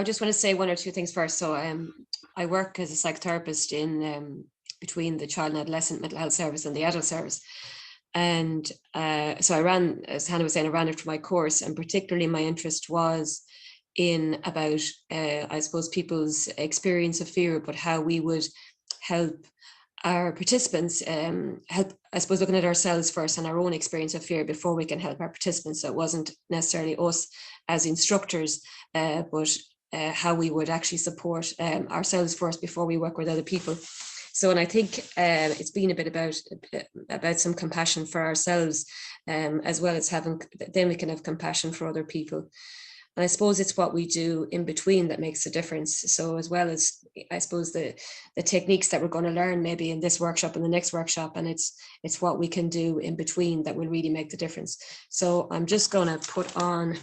I just want to say one or two things first. So I work as a psychotherapist in between the child and adolescent mental health service and the adult service. And so I ran, as Hannah was saying, I ran it for my course, and particularly my interest was in about, I suppose, people's experience of fear, but how we would help our participants, help, I suppose, looking at ourselves first and our own experience of fear before we can help our participants. So it wasn't necessarily us as instructors, but how we would actually support ourselves first before we work with other people. So, and I think it's been a bit about some compassion for ourselves, as well as having, then we can have compassion for other people. And I suppose it's what we do in between that makes a difference. So as well as, I suppose, the techniques that we're going to learn maybe in this workshop and the next workshop, and it's what we can do in between that will really make the difference. So I'm just going to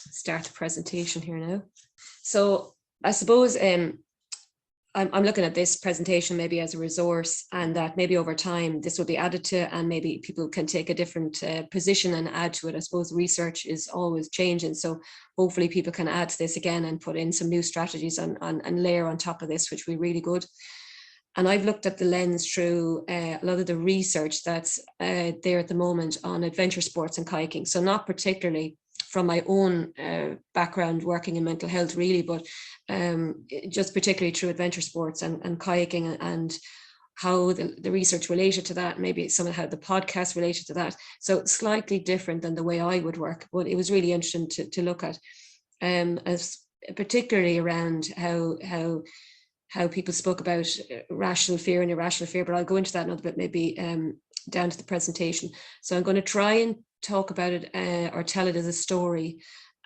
start the presentation here now. So I suppose I'm looking at this presentation maybe as a resource, and that maybe over time this will be added to, and maybe people can take a different position and add to it. I suppose research is always changing, so hopefully people can add to this again and put in some new strategies and layer on top of this, which will be really good. And I've looked at the lens through a lot of the research that's there at the moment on adventure sports and kayaking. So not particularly from my own background working in mental health really, but just particularly through adventure sports and kayaking, and how the research related to that, maybe some of how the podcast related to that. So slightly different than the way I would work, but it was really interesting to look at, as particularly around how people spoke about rational fear and irrational fear, but I'll go into that in a bit, maybe down to the presentation. So I'm going to try and talk about it or tell it as a story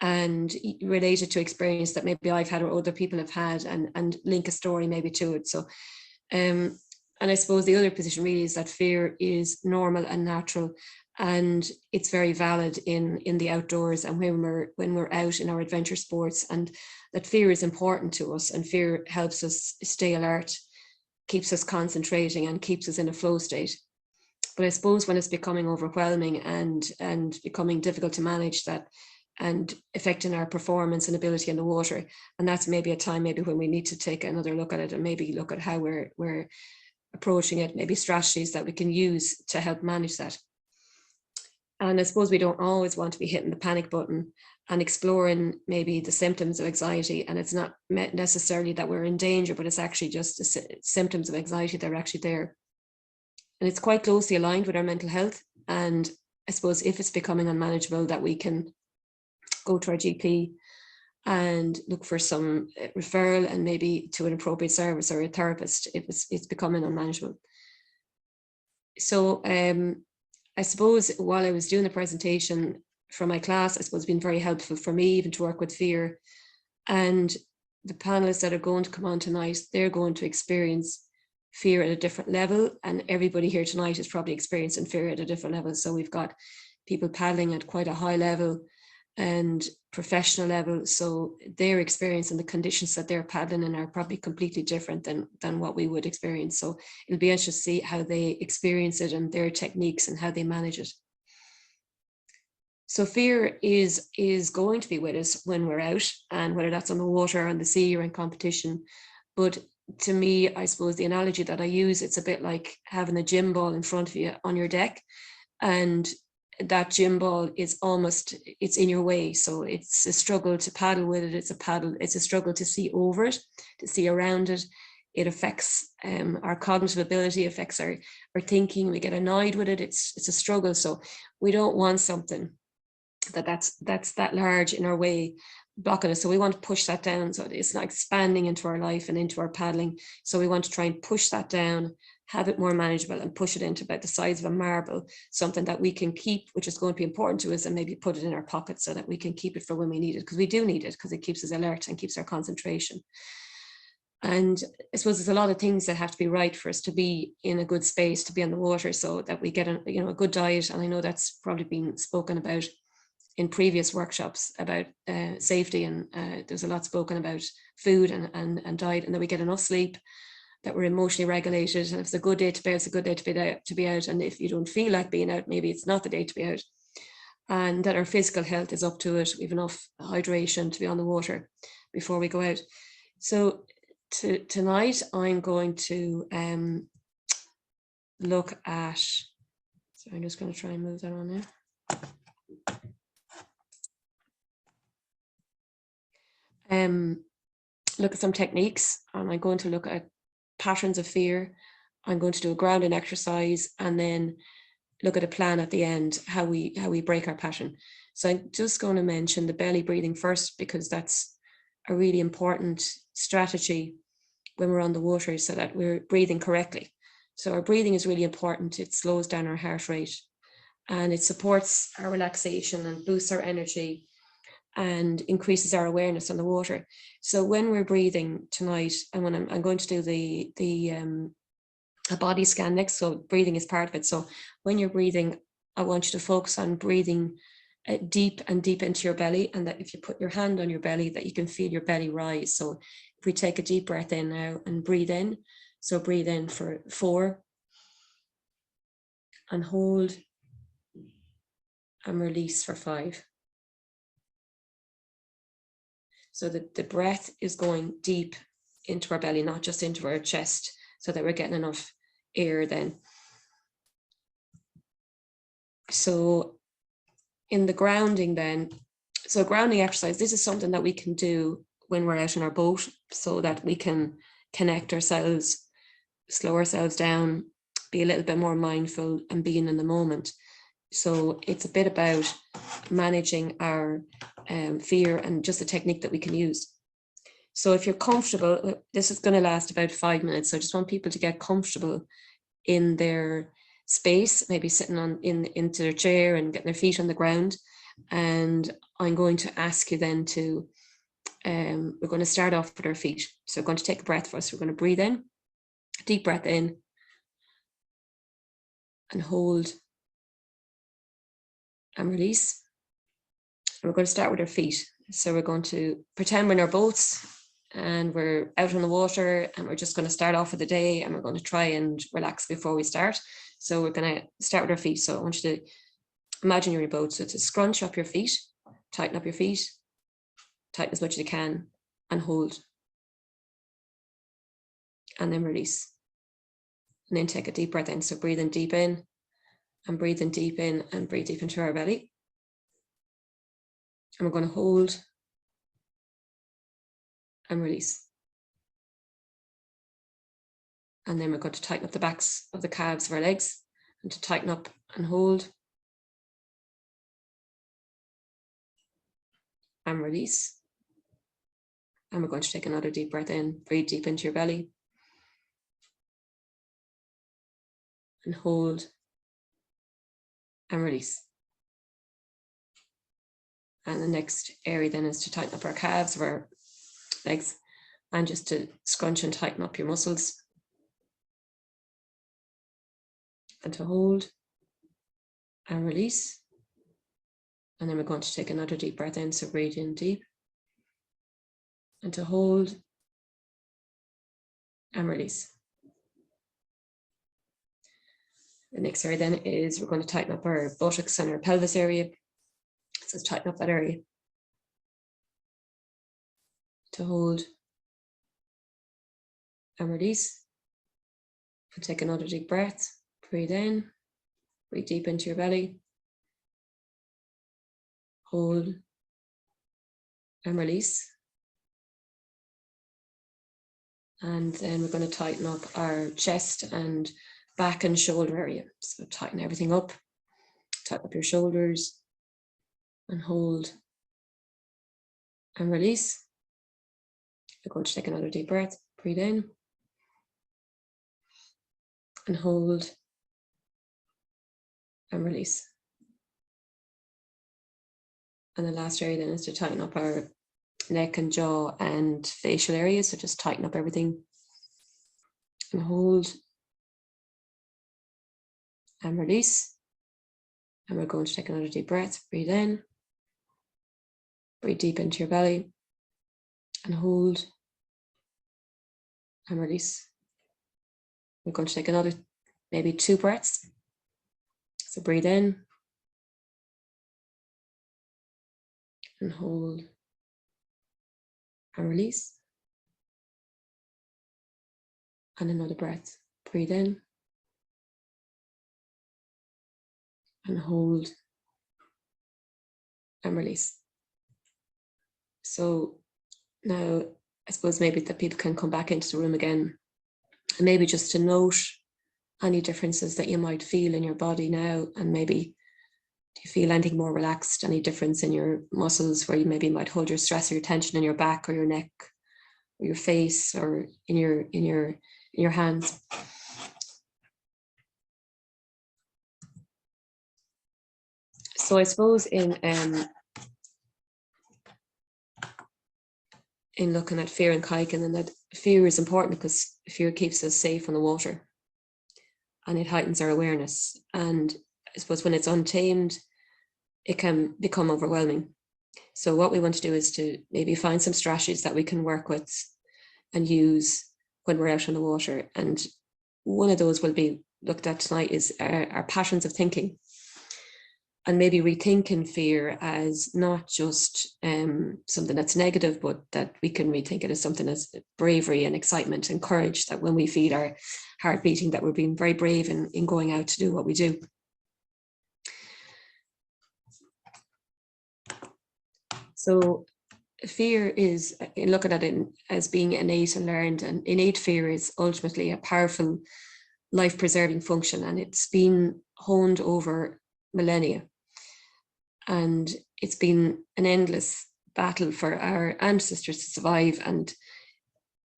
and relate it to experience that maybe I've had or other people have had, and link a story maybe to it. So and I suppose the other position really is that fear is normal and natural, and it's very valid in the outdoors and when we're out in our adventure sports, and that fear is important to us, and fear helps us stay alert, keeps us concentrating, and keeps us in a flow state. But I suppose when it's becoming overwhelming and becoming difficult to manage, that and affecting our performance and ability in the water, and that's maybe a time maybe when we need to take another look at it and maybe look at how we're approaching it, maybe strategies that we can use to help manage that. And I suppose we don't always want to be hitting the panic button and exploring maybe the symptoms of anxiety, and it's not necessarily that we're in danger, but it's actually just the symptoms of anxiety that are actually there. And it's quite closely aligned with our mental health. And I suppose if it's becoming unmanageable, that we can go to our GP and look for some referral, and maybe to an appropriate service or a therapist if it's becoming unmanageable. So I suppose while I was doing the presentation for my class, I suppose it's been very helpful for me even to work with fear. And the panelists that are going to come on tonight, they're going to experience fear at a different level, and everybody here tonight is probably experiencing fear at a different level. So we've got people paddling at quite a high level and professional level, so their experience and the conditions that they're paddling in are probably completely different than what we would experience. So it'll be interesting to see how they experience it and their techniques and how they manage it. So fear is going to be with us when we're out, and whether that's on the water, on the sea, or in competition. But to me, I suppose the analogy that I use, it's a bit like having a gym ball in front of you on your deck, and that gym ball is it's in your way. So it's a struggle to paddle with it. It's a struggle to see over it, to see around it. It affects our cognitive ability, affects our thinking. We get annoyed with it. It's a struggle. So we don't want something that's that large in our way, blocking us. So we want to push that down, so it's not expanding into our life and into our paddling. So we want to try and push that down, have it more manageable, and push it into about the size of a marble, something that we can keep, which is going to be important to us, and maybe put it in our pocket so that we can keep it for when we need it, because we do need it, because it keeps us alert and keeps our concentration. And I suppose there's a lot of things that have to be right for us to be in a good space, to be on the water, so that we get a good diet. And I know that's probably been spoken about in previous workshops about safety, and there's a lot spoken about food and diet, and that we get enough sleep, that we're emotionally regulated, and if it's a good day to be out, it's a good day to be out, and if you don't feel like being out, maybe it's not the day to be out, and that our physical health is up to it, we have enough hydration to be on the water, before we go out. So tonight I'm going to look at, so I'm just going to try and move that on now. Look at some techniques, and I'm going to look at patterns of fear. I'm going to do a grounding exercise, and then look at a plan at the end, how we break our pattern. So I'm just going to mention the belly breathing first, because that's a really important strategy when we're on the water, so that we're breathing correctly. So our breathing is really important. It slows down our heart rate, and it supports our relaxation and boosts our energy and increases our awareness on the water. So when we're breathing tonight, and when I'm going to do a body scan next, so breathing is part of it. So when you're breathing, I want you to focus on breathing deep and deep into your belly, and that if you put your hand on your belly, that you can feel your belly rise. So if we take a deep breath in now and breathe in, so breathe in for 4 and hold and release for 5. So that the breath is going deep into our belly, not just into our chest, so that we're getting enough air then. So in the grounding then, so grounding exercise, this is something that we can do when we're out in our boat, so that we can connect ourselves, slow ourselves down, be a little bit more mindful and being in the moment. So it's a bit about managing our fear and just a technique that we can use. So if you're comfortable, this is going to last about 5 minutes. So I just want people to get comfortable in their space, maybe sitting into their chair and getting their feet on the ground. And I'm going to ask you then to, we're going to start off with our feet. So we're going to take a breath first. We're going to breathe in, deep breath in, and hold and release. And we're going to start with our feet. So we're going to pretend we're in our boats and we're out on the water, and we're just going to start off with the day, and we're going to try and relax before we start. So we're going to start with our feet. So I want you to imagine you're in a boat. So to scrunch up your feet, tighten up your feet, tighten as much as you can, and hold. And then release. And then take a deep breath in. So breathing deep in, and breathing deep in, and breathe deep into our belly. And we're going to hold and release. And then we're going to tighten up the backs of the calves of our legs, and to tighten up and hold and release. And we're going to take another deep breath in, breathe deep into your belly, and hold and release. And the next area then is to tighten up our calves of our legs, and just to scrunch and tighten up your muscles, and to hold and release. And then we're going to take another deep breath in, so breathe in deep, and to hold and release. The next area then is we're going to tighten up our buttocks and our pelvis area. So tighten up that area. To hold and release. And take another deep breath. Breathe in, breathe deep into your belly. Hold and release. And then we're going to tighten up our chest and back and shoulder area. So tighten everything up. Tighten up your shoulders and hold and release. We're going to take another deep breath. Breathe in and hold and release. And the last area then is to tighten up our neck and jaw and facial areas. So just tighten up everything and hold and release. And we're going to take another deep breath. Breathe in, breathe deep into your belly, and hold and release. We're going to take another maybe 2 breaths. So breathe in and hold and release. And another breath. Breathe in and hold and release. So now I suppose maybe that people can come back into the room again, and maybe just to note any differences that you might feel in your body now, and maybe do you feel anything more relaxed, any difference in your muscles where you maybe might hold your stress or your tension in your back or your neck or your face or in your hands. So I suppose in looking at fear and kayaking, and that fear is important because fear keeps us safe on the water and it heightens our awareness. And I suppose when it's untamed, it can become overwhelming. So what we want to do is to maybe find some strategies that we can work with and use when we're out on the water. And one of those will be looked at tonight is our patterns of thinking. And maybe rethinking fear as not just something that's negative, but that we can rethink it as something as bravery and excitement and courage, that when we feel our heart beating, that we're being very brave in going out to do what we do. So fear is, in looking at it as being innate and learned, and innate fear is ultimately a powerful life-preserving function, and it's been honed over millennia. And it's been an endless battle for our ancestors to survive. And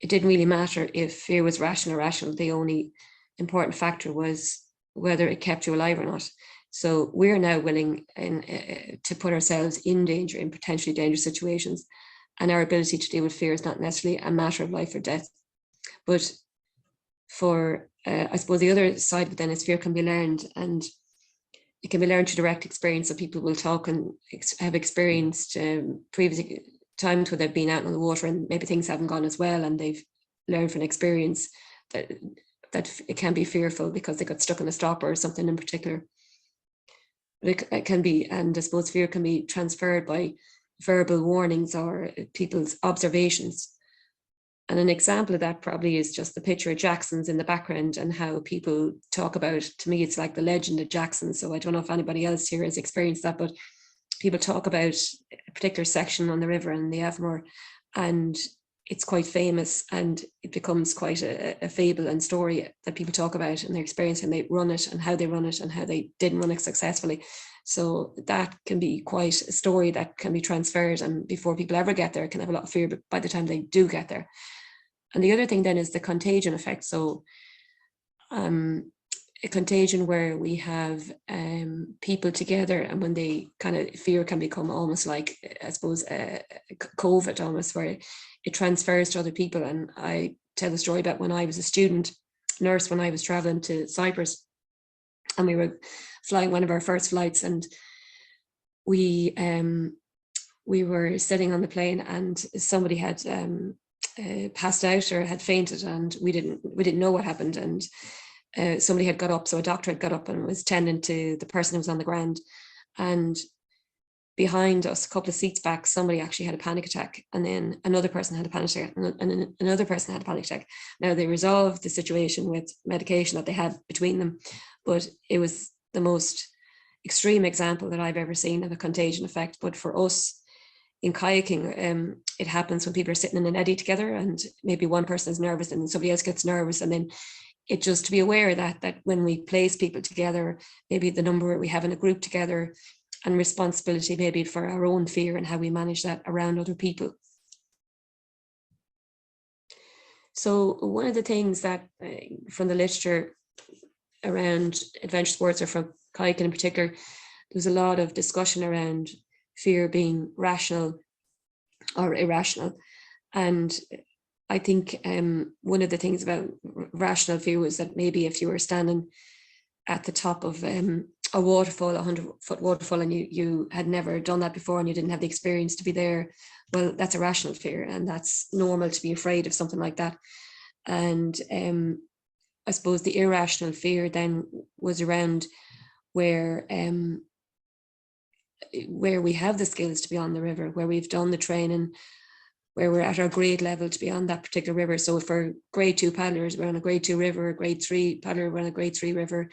it didn't really matter if fear was rational or irrational. The only important factor was whether it kept you alive or not. So we're now willing to put ourselves in danger, in potentially dangerous situations. And our ability to deal with fear is not necessarily a matter of life or death. But for, I suppose, the other side of it then is fear can be learned, and it can be learned through direct experience. So people will talk and have experienced previous times where they've been out on the water and maybe things haven't gone as well, and they've learned from experience that it can be fearful because they got stuck in a stopper or something in particular. But it can be, and I suppose fear can be transferred by verbal warnings or people's observations. And an example of that probably is just the picture of Jackson's in the background and how people talk about, to me, it's like the legend of Jackson. So I don't know if anybody else here has experienced that, but people talk about a particular section on the river in the Avamore, and it's quite famous, and it becomes quite a fable and story that people talk about and their experience, and they run it and how they run it and how they didn't run it successfully. So that can be quite a story that can be transferred, and before people ever get there, can have a lot of fear, but by the time they do get there. And the other thing then is the contagion effect. So a contagion where we have people together, and when they kind of, fear can become almost like, I suppose, COVID almost, where it transfers to other people. And I tell the story about when I was a student nurse, when I was traveling to Cyprus, and we were flying one of our first flights, and we were sitting on the plane, and somebody had passed out or had fainted, and we didn't know what happened. And somebody had got up, so a doctor had got up and was tending to the person who was on the ground. And behind us, a couple of seats back, somebody actually had a panic attack, and then another person had a panic attack, and another person had a panic attack. Now, they resolved the situation with medication that they had between them, but it was the most extreme example that I've ever seen of a contagion effect. But for us in kayaking, it happens when people are sitting in an eddy together, and maybe one person is nervous and somebody else gets nervous, and then it just to be aware that when we place people together, maybe the number we have in a group together, and responsibility maybe for our own fear and how we manage that around other people. So one of the things that from the literature around adventure sports, or from kayaking in particular, there's a lot of discussion around fear being rational or irrational. And I think one of the things about rational fear was that maybe if you were standing at the top of a waterfall, a 100-foot waterfall, and you had never done that before and you didn't have the experience to be there, well, that's a rational fear, and that's normal to be afraid of something like that. And I suppose the irrational fear then was around where we have the skills to be on the river, where we've done the training, where we're at our grade level to be on that particular river. So for grade 2 paddlers, we're on a grade 2 river, grade 3 paddler, we're on a grade 3 river,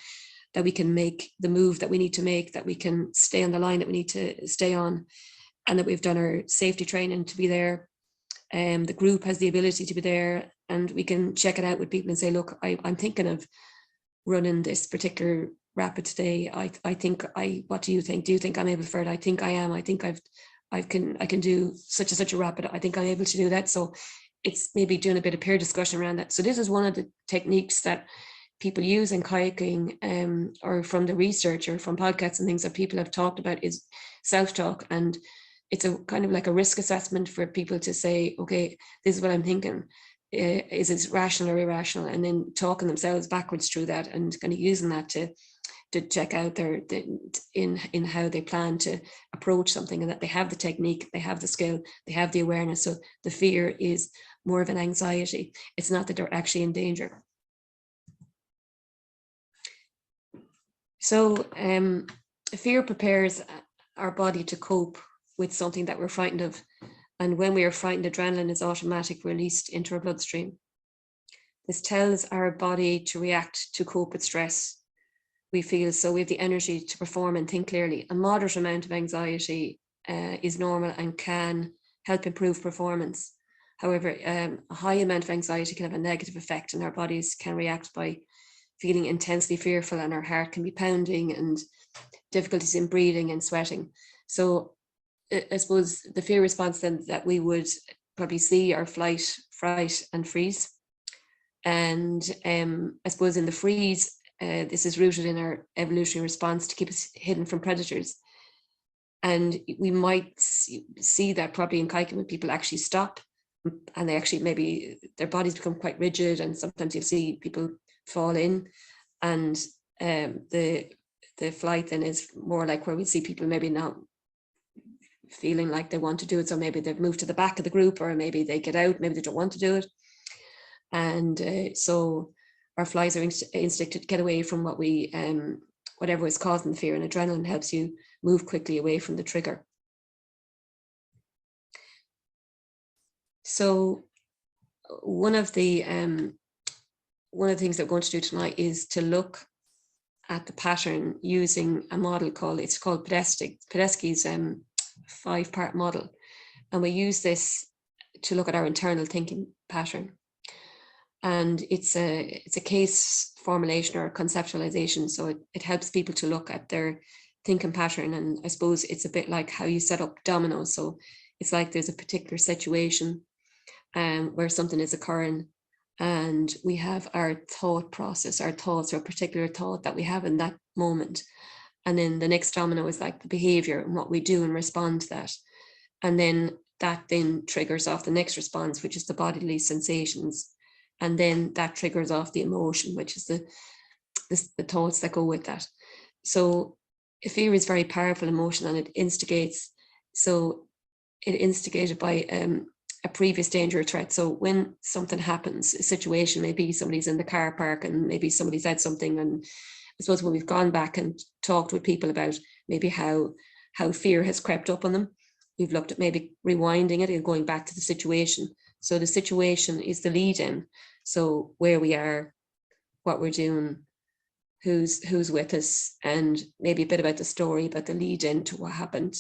that we can make the move that we need to make, that we can stay on the line that we need to stay on, and that we've done our safety training to be there. The group has the ability to be there, and we can check it out with people and say, look, I'm thinking of running this particular rapid today. What do you think? Do you think I'm able for it? I think I am. I think I can do such and such a rapid. I think I'm able to do that. So it's maybe doing a bit of peer discussion around that. So this is one of the techniques that people use in kayaking, or from the research or from podcasts and things that people have talked about, is self-talk. And it's a kind of like a risk assessment for people to say, okay, this is what I'm thinking. Is it rational or irrational? And then talking themselves backwards through that, and kind of using that to check out in how they plan to approach something, and that they have the technique, they have the skill, they have the awareness. So the fear is more of an anxiety. It's not that they're actually in danger. So fear prepares our body to cope with something that we're frightened of. And when we are frightened, adrenaline is automatically released into our bloodstream. This tells our body to react to cope with stress we feel, so we have the energy to perform and think clearly. A moderate amount of anxiety is normal and can help improve performance. However, a high amount of anxiety can have a negative effect, and our bodies can react by feeling intensely fearful, and our heart can be pounding, and difficulties in breathing and sweating. So I suppose the fear response then that we would probably see are flight, fright, and freeze. And I suppose in the freeze, this is rooted in our evolutionary response to keep us hidden from predators. And we might see that probably in kayaking when people actually stop, and they actually, maybe their bodies become quite rigid, and sometimes you'll see people fall in. And the flight then is more like where we see people maybe not feeling like they want to do it. So maybe they've moved to the back of the group, or maybe they get out, maybe they don't want to do it. And so our flies are instincted to get away from what we, whatever is causing the fear, and adrenaline helps you move quickly away from the trigger. So one of the things that we're going to do tonight is to look at the pattern using a model called Podesky's 5-part model. And we use this to look at our internal thinking pattern. And it's a case formulation or conceptualization. So it helps people to look at their thinking pattern. And I suppose it's a bit like how you set up dominoes. So it's like there's a particular situation where something is occurring, and we have our thought process, our thoughts, or a particular thought that we have in that moment. And then the next domino is like the behavior and what we do and respond to that. And then that then triggers off the next response, which is the bodily sensations. And then that triggers off the emotion, which is the thoughts that go with that. So fear is very powerful emotion, and it instigates. So it instigated by a previous danger or threat. So when something happens, a situation, maybe somebody's in the car park and maybe somebody said something, and I suppose when we've gone back and talked with people about maybe how fear has crept up on them, we've looked at maybe rewinding it and going back to the situation. So the situation is the lead in. So where we are, what we're doing, who's with us, and maybe a bit about the story, about the lead in to what happened.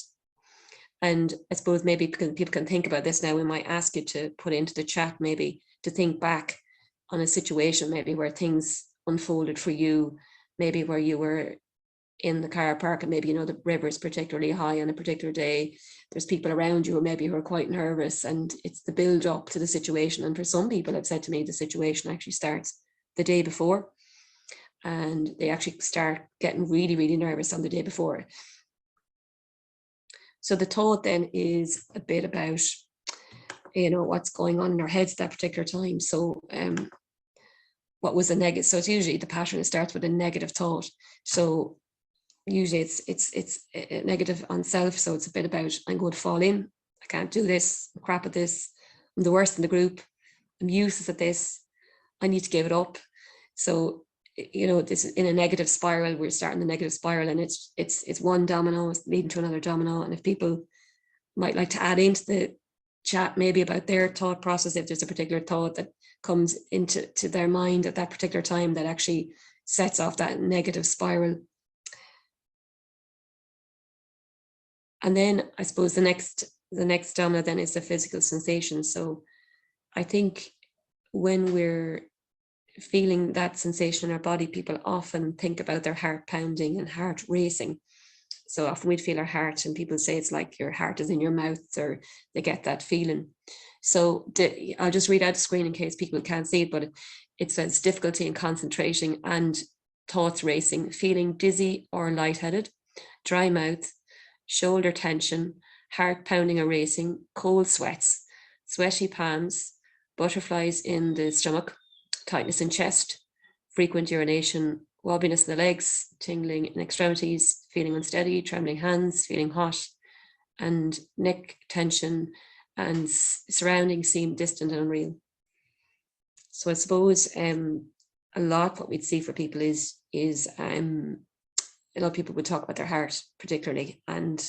And I suppose maybe people can think about this now. We might ask you to put into the chat, maybe to think back on a situation, maybe where things unfolded for you, maybe where you were in the car park, and maybe, you know, the river is particularly high on a particular day. There's people around you, or maybe who are quite nervous, and it's the build up to the situation. And for some people have said to me, the situation actually starts the day before, and they actually start getting really, really nervous on the day before. So the thought then is a bit about, you know, what's going on in our heads at that particular time. So what was a negative? So it's usually the pattern, it starts with a negative thought. So usually it's a negative on self. So it's a bit about, I'm going to fall in, I can't do this, I'm crap at this, I'm the worst in the group, I'm useless at this, I need to give it up. So, you know, this is in a negative spiral. We're starting the negative spiral, and it's one domino leading to another domino. And if people might like to add into chat maybe about their thought process, if there's a particular thought that comes into their mind at that particular time that actually sets off that negative spiral. And then I suppose the next domino then is the physical sensation. So I think when we're feeling that sensation in our body, people often think about their heart pounding and heart racing. So often we'd feel our heart, and people say it's like your heart is in your mouth, or they get that feeling. So I'll just read out the screen in case people can't see it, but it says difficulty in concentrating and thoughts racing, feeling dizzy or lightheaded, dry mouth, shoulder tension, heart pounding or racing, cold sweats, sweaty palms, butterflies in the stomach, tightness in chest, frequent urination, wobbliness in the legs, tingling in extremities, feeling unsteady, trembling hands, feeling hot, and neck tension, and surroundings seem distant and unreal. So I suppose a lot what we'd see for people is a lot of people would talk about their heart particularly, and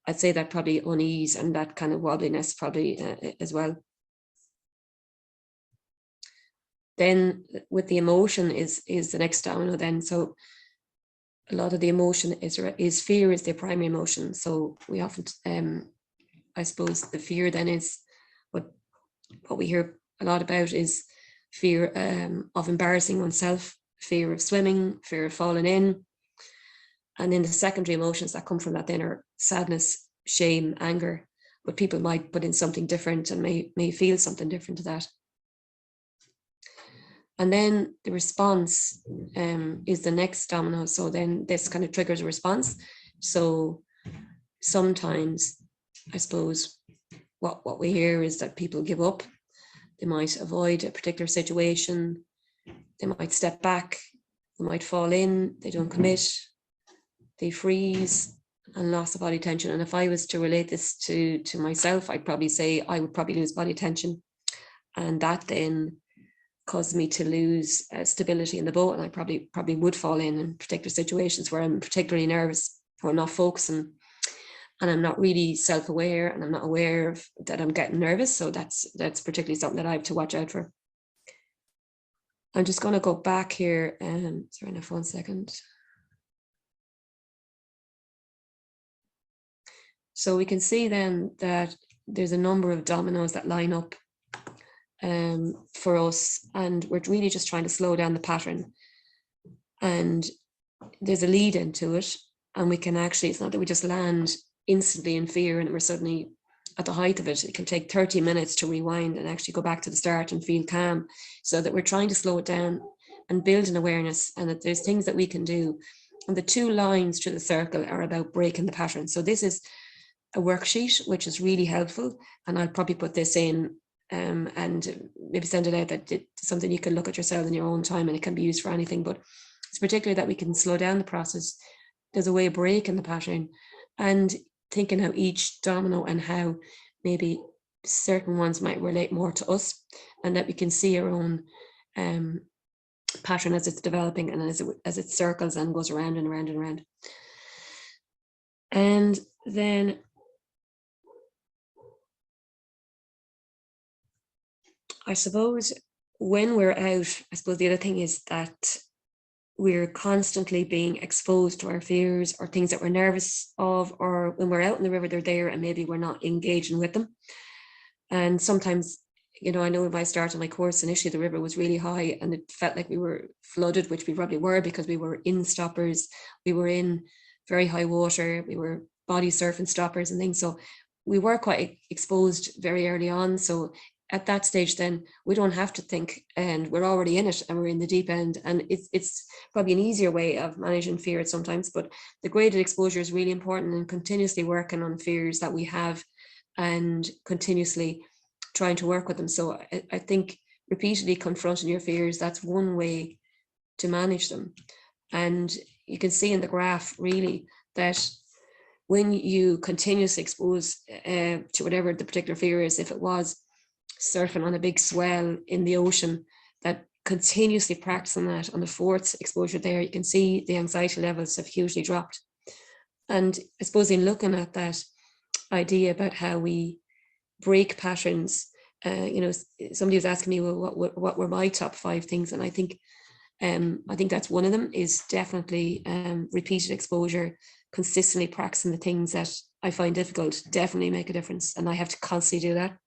I'd say that probably unease and that kind of wobbliness probably as well. Then with the emotion is the next domino then. So a lot of the emotion is fear is the primary emotion. So we often, I suppose the fear then is what we hear a lot about is fear of embarrassing oneself, fear of swimming, fear of falling in. And then the secondary emotions that come from that then are sadness, shame, anger, but people might put in something different and may feel something different to that. And then the response is the next domino. So then this kind of triggers a response. So sometimes, I suppose, what we hear is that people give up. They might avoid a particular situation. They might step back. They might fall in. They don't commit. They freeze and loss of body tension. And if I was to relate this to myself, I'd probably say I would probably lose body tension. And that then caused me to lose stability in the boat, and I probably would fall in particular situations where I'm particularly nervous, or not focusing, and I'm not really self-aware, and I'm not aware of that I'm getting nervous. So that's particularly something that I have to watch out for. I'm just going to go back here, sorry, enough 1 second. So we can see then that there's a number of dominoes that line up for us, and we're really just trying to slow down the pattern, and there's a lead into it, and we can actually, it's not that we just land instantly in fear and we're suddenly at the height of it. It can take 30 minutes to rewind and actually go back to the start and feel calm, so that we're trying to slow it down and build an awareness, and that there's things that we can do. And the 2 lines through the circle are about breaking the pattern. So this is a worksheet which is really helpful, and I'll probably put this in and maybe send it out, that it's something you can look at yourself in your own time, and it can be used for anything, but it's particularly that we can slow down the process. There's a way of breaking the pattern and thinking how each domino and how maybe certain ones might relate more to us, and that we can see our own pattern as it's developing and as it circles and goes around and around and around. And then I suppose when we're out, I suppose the other thing is that we're constantly being exposed to our fears or things that we're nervous of, or when we're out in the river, they're there and maybe we're not engaging with them. And sometimes, you know, I know when I started my course initially, the river was really high and it felt like we were flooded, which we probably were because we were in stoppers, we were in very high water, we were body surfing stoppers and things. So we were quite exposed very early on. So at that stage, then we don't have to think, and we're already in it and we're in the deep end. And it's probably an easier way of managing fear sometimes, but the graded exposure is really important, and continuously working on fears that we have and continuously trying to work with them. So I think repeatedly confronting your fears, that's one way to manage them. And you can see in the graph really that when you continuously expose to whatever the particular fear is, if it was surfing on a big swell in the ocean, that continuously practicing that on the 4th exposure there, you can see the anxiety levels have hugely dropped. And I suppose in looking at that idea about how we break patterns. Somebody was asking me, well, what were my top 5 things? And I think that's one of them, is definitely repeated exposure, consistently practicing the things that I find difficult, definitely make a difference. And I have to constantly do that.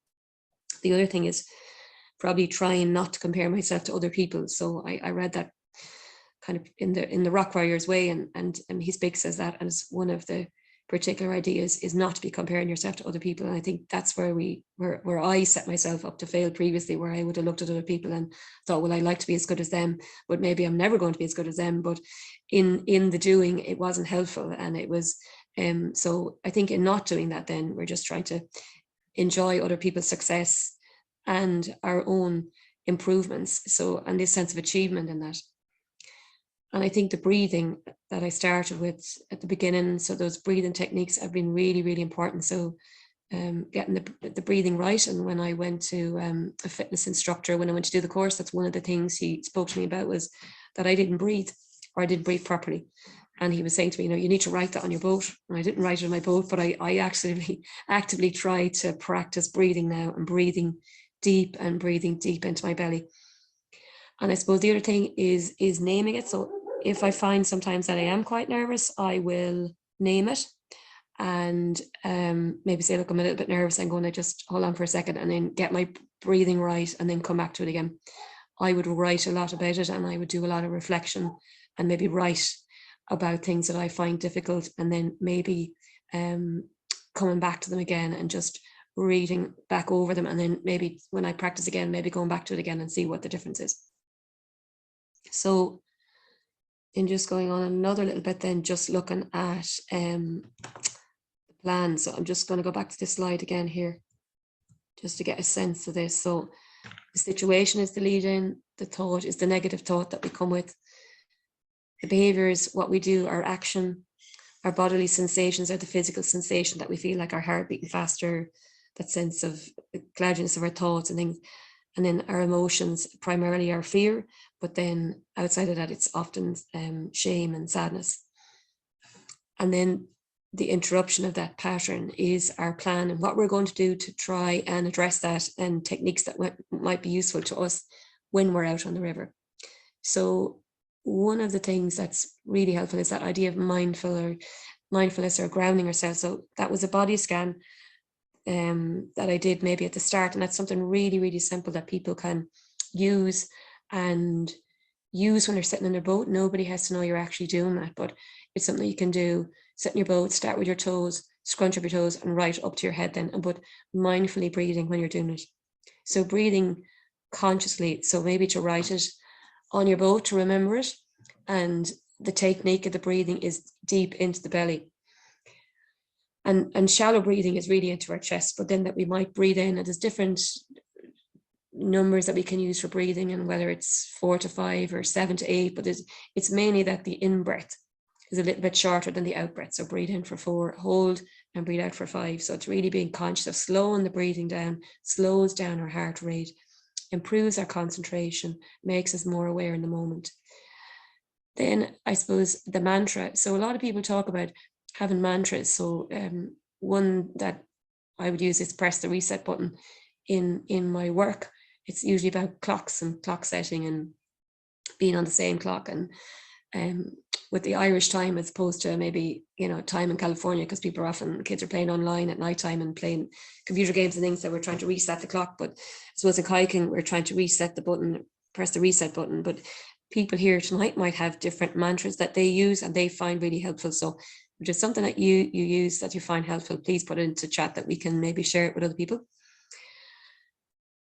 The other thing is probably trying not to compare myself to other people. So I read that kind of in the Rock Warriors way, and he says that as one of the particular ideas is not to be comparing yourself to other people. And I think that's where I set myself up to fail previously, where I would have looked at other people and thought, well, I'd like to be as good as them, but maybe I'm never going to be as good as them. But in the doing, it wasn't helpful. And it was, so I think in not doing that, then we're just trying to enjoy other people's success and our own improvements. So, and this sense of achievement in that. And I think the breathing that I started with at the beginning, so those breathing techniques have been really, really important. So getting the breathing right. And when I went to a fitness instructor, when I went to do the course, that's one of the things he spoke to me about, was that I didn't breathe, or I didn't breathe properly. And he was saying to me, you need to write that on your boat. And I didn't write it on my boat, but I actually actively try to practice breathing now, and breathing deep into my belly. And I suppose the other thing is naming it. So if I find sometimes that I am quite nervous, I will name it and maybe say, look, I'm a little bit nervous. I'm going to just hold on for a second and then get my breathing right and then come back to it again. I would write a lot about it, and I would do a lot of reflection and maybe write about things that I find difficult, and then maybe coming back to them again and just reading back over them. And then maybe when I practice again, maybe going back to it again and see what the difference is. So in just going on another little bit, then just looking at the plan. So I'm just going to go back to this slide again here, just to get a sense of this. So the situation is the lead in, the thought is the negative thought that we come with. The behavior is what we do, our action. Our bodily sensations are the physical sensation that we feel, like our heart beating faster, that sense of cloudiness of our thoughts and things. And then our emotions, primarily our fear, but then outside of that, it's often shame and sadness. And then the interruption of that pattern is our plan, and what we're going to do to try and address that, and techniques that might be useful to us when we're out on the river. So one of the things that's really helpful is that idea of mindfulness or grounding ourselves. So that was a body scan that I did maybe at the start, and that's something really, really simple that people can use when they're sitting in their boat. Nobody has to know you're actually doing that, but it's something you can do. Sit in your boat, start with your toes, scrunch up your toes, and right up to your head then, but mindfully breathing when you're doing it. So breathing consciously, so maybe to write it on your boat to remember it. And the technique of the breathing is deep into the belly. And shallow breathing is really into our chest, but then that we might breathe in, and there's different numbers that we can use for breathing, and whether it's 4 to 5 or 7 to 8, but it's mainly that the in-breath is a little bit shorter than the out-breath. So breathe in for 4, hold, and breathe out for 5. So it's really being conscious of slowing the breathing down, slows down our heart rate, improves our concentration, makes us more aware in the moment. Then I suppose the mantra. So a lot of people talk about having mantras. So one that I would use is press the reset button in my work. It's usually about clocks and clock setting and being on the same clock, and with the Irish time as opposed to maybe time in California, because kids are playing online at nighttime and playing computer games and things, that we're trying to reset the clock. But I suppose in kayaking we're trying to reset the button, press the reset button. But people here tonight might have different mantras that they use and they find really helpful. So if there's something that you use that you find helpful, please put it into chat that we can maybe share it with other people.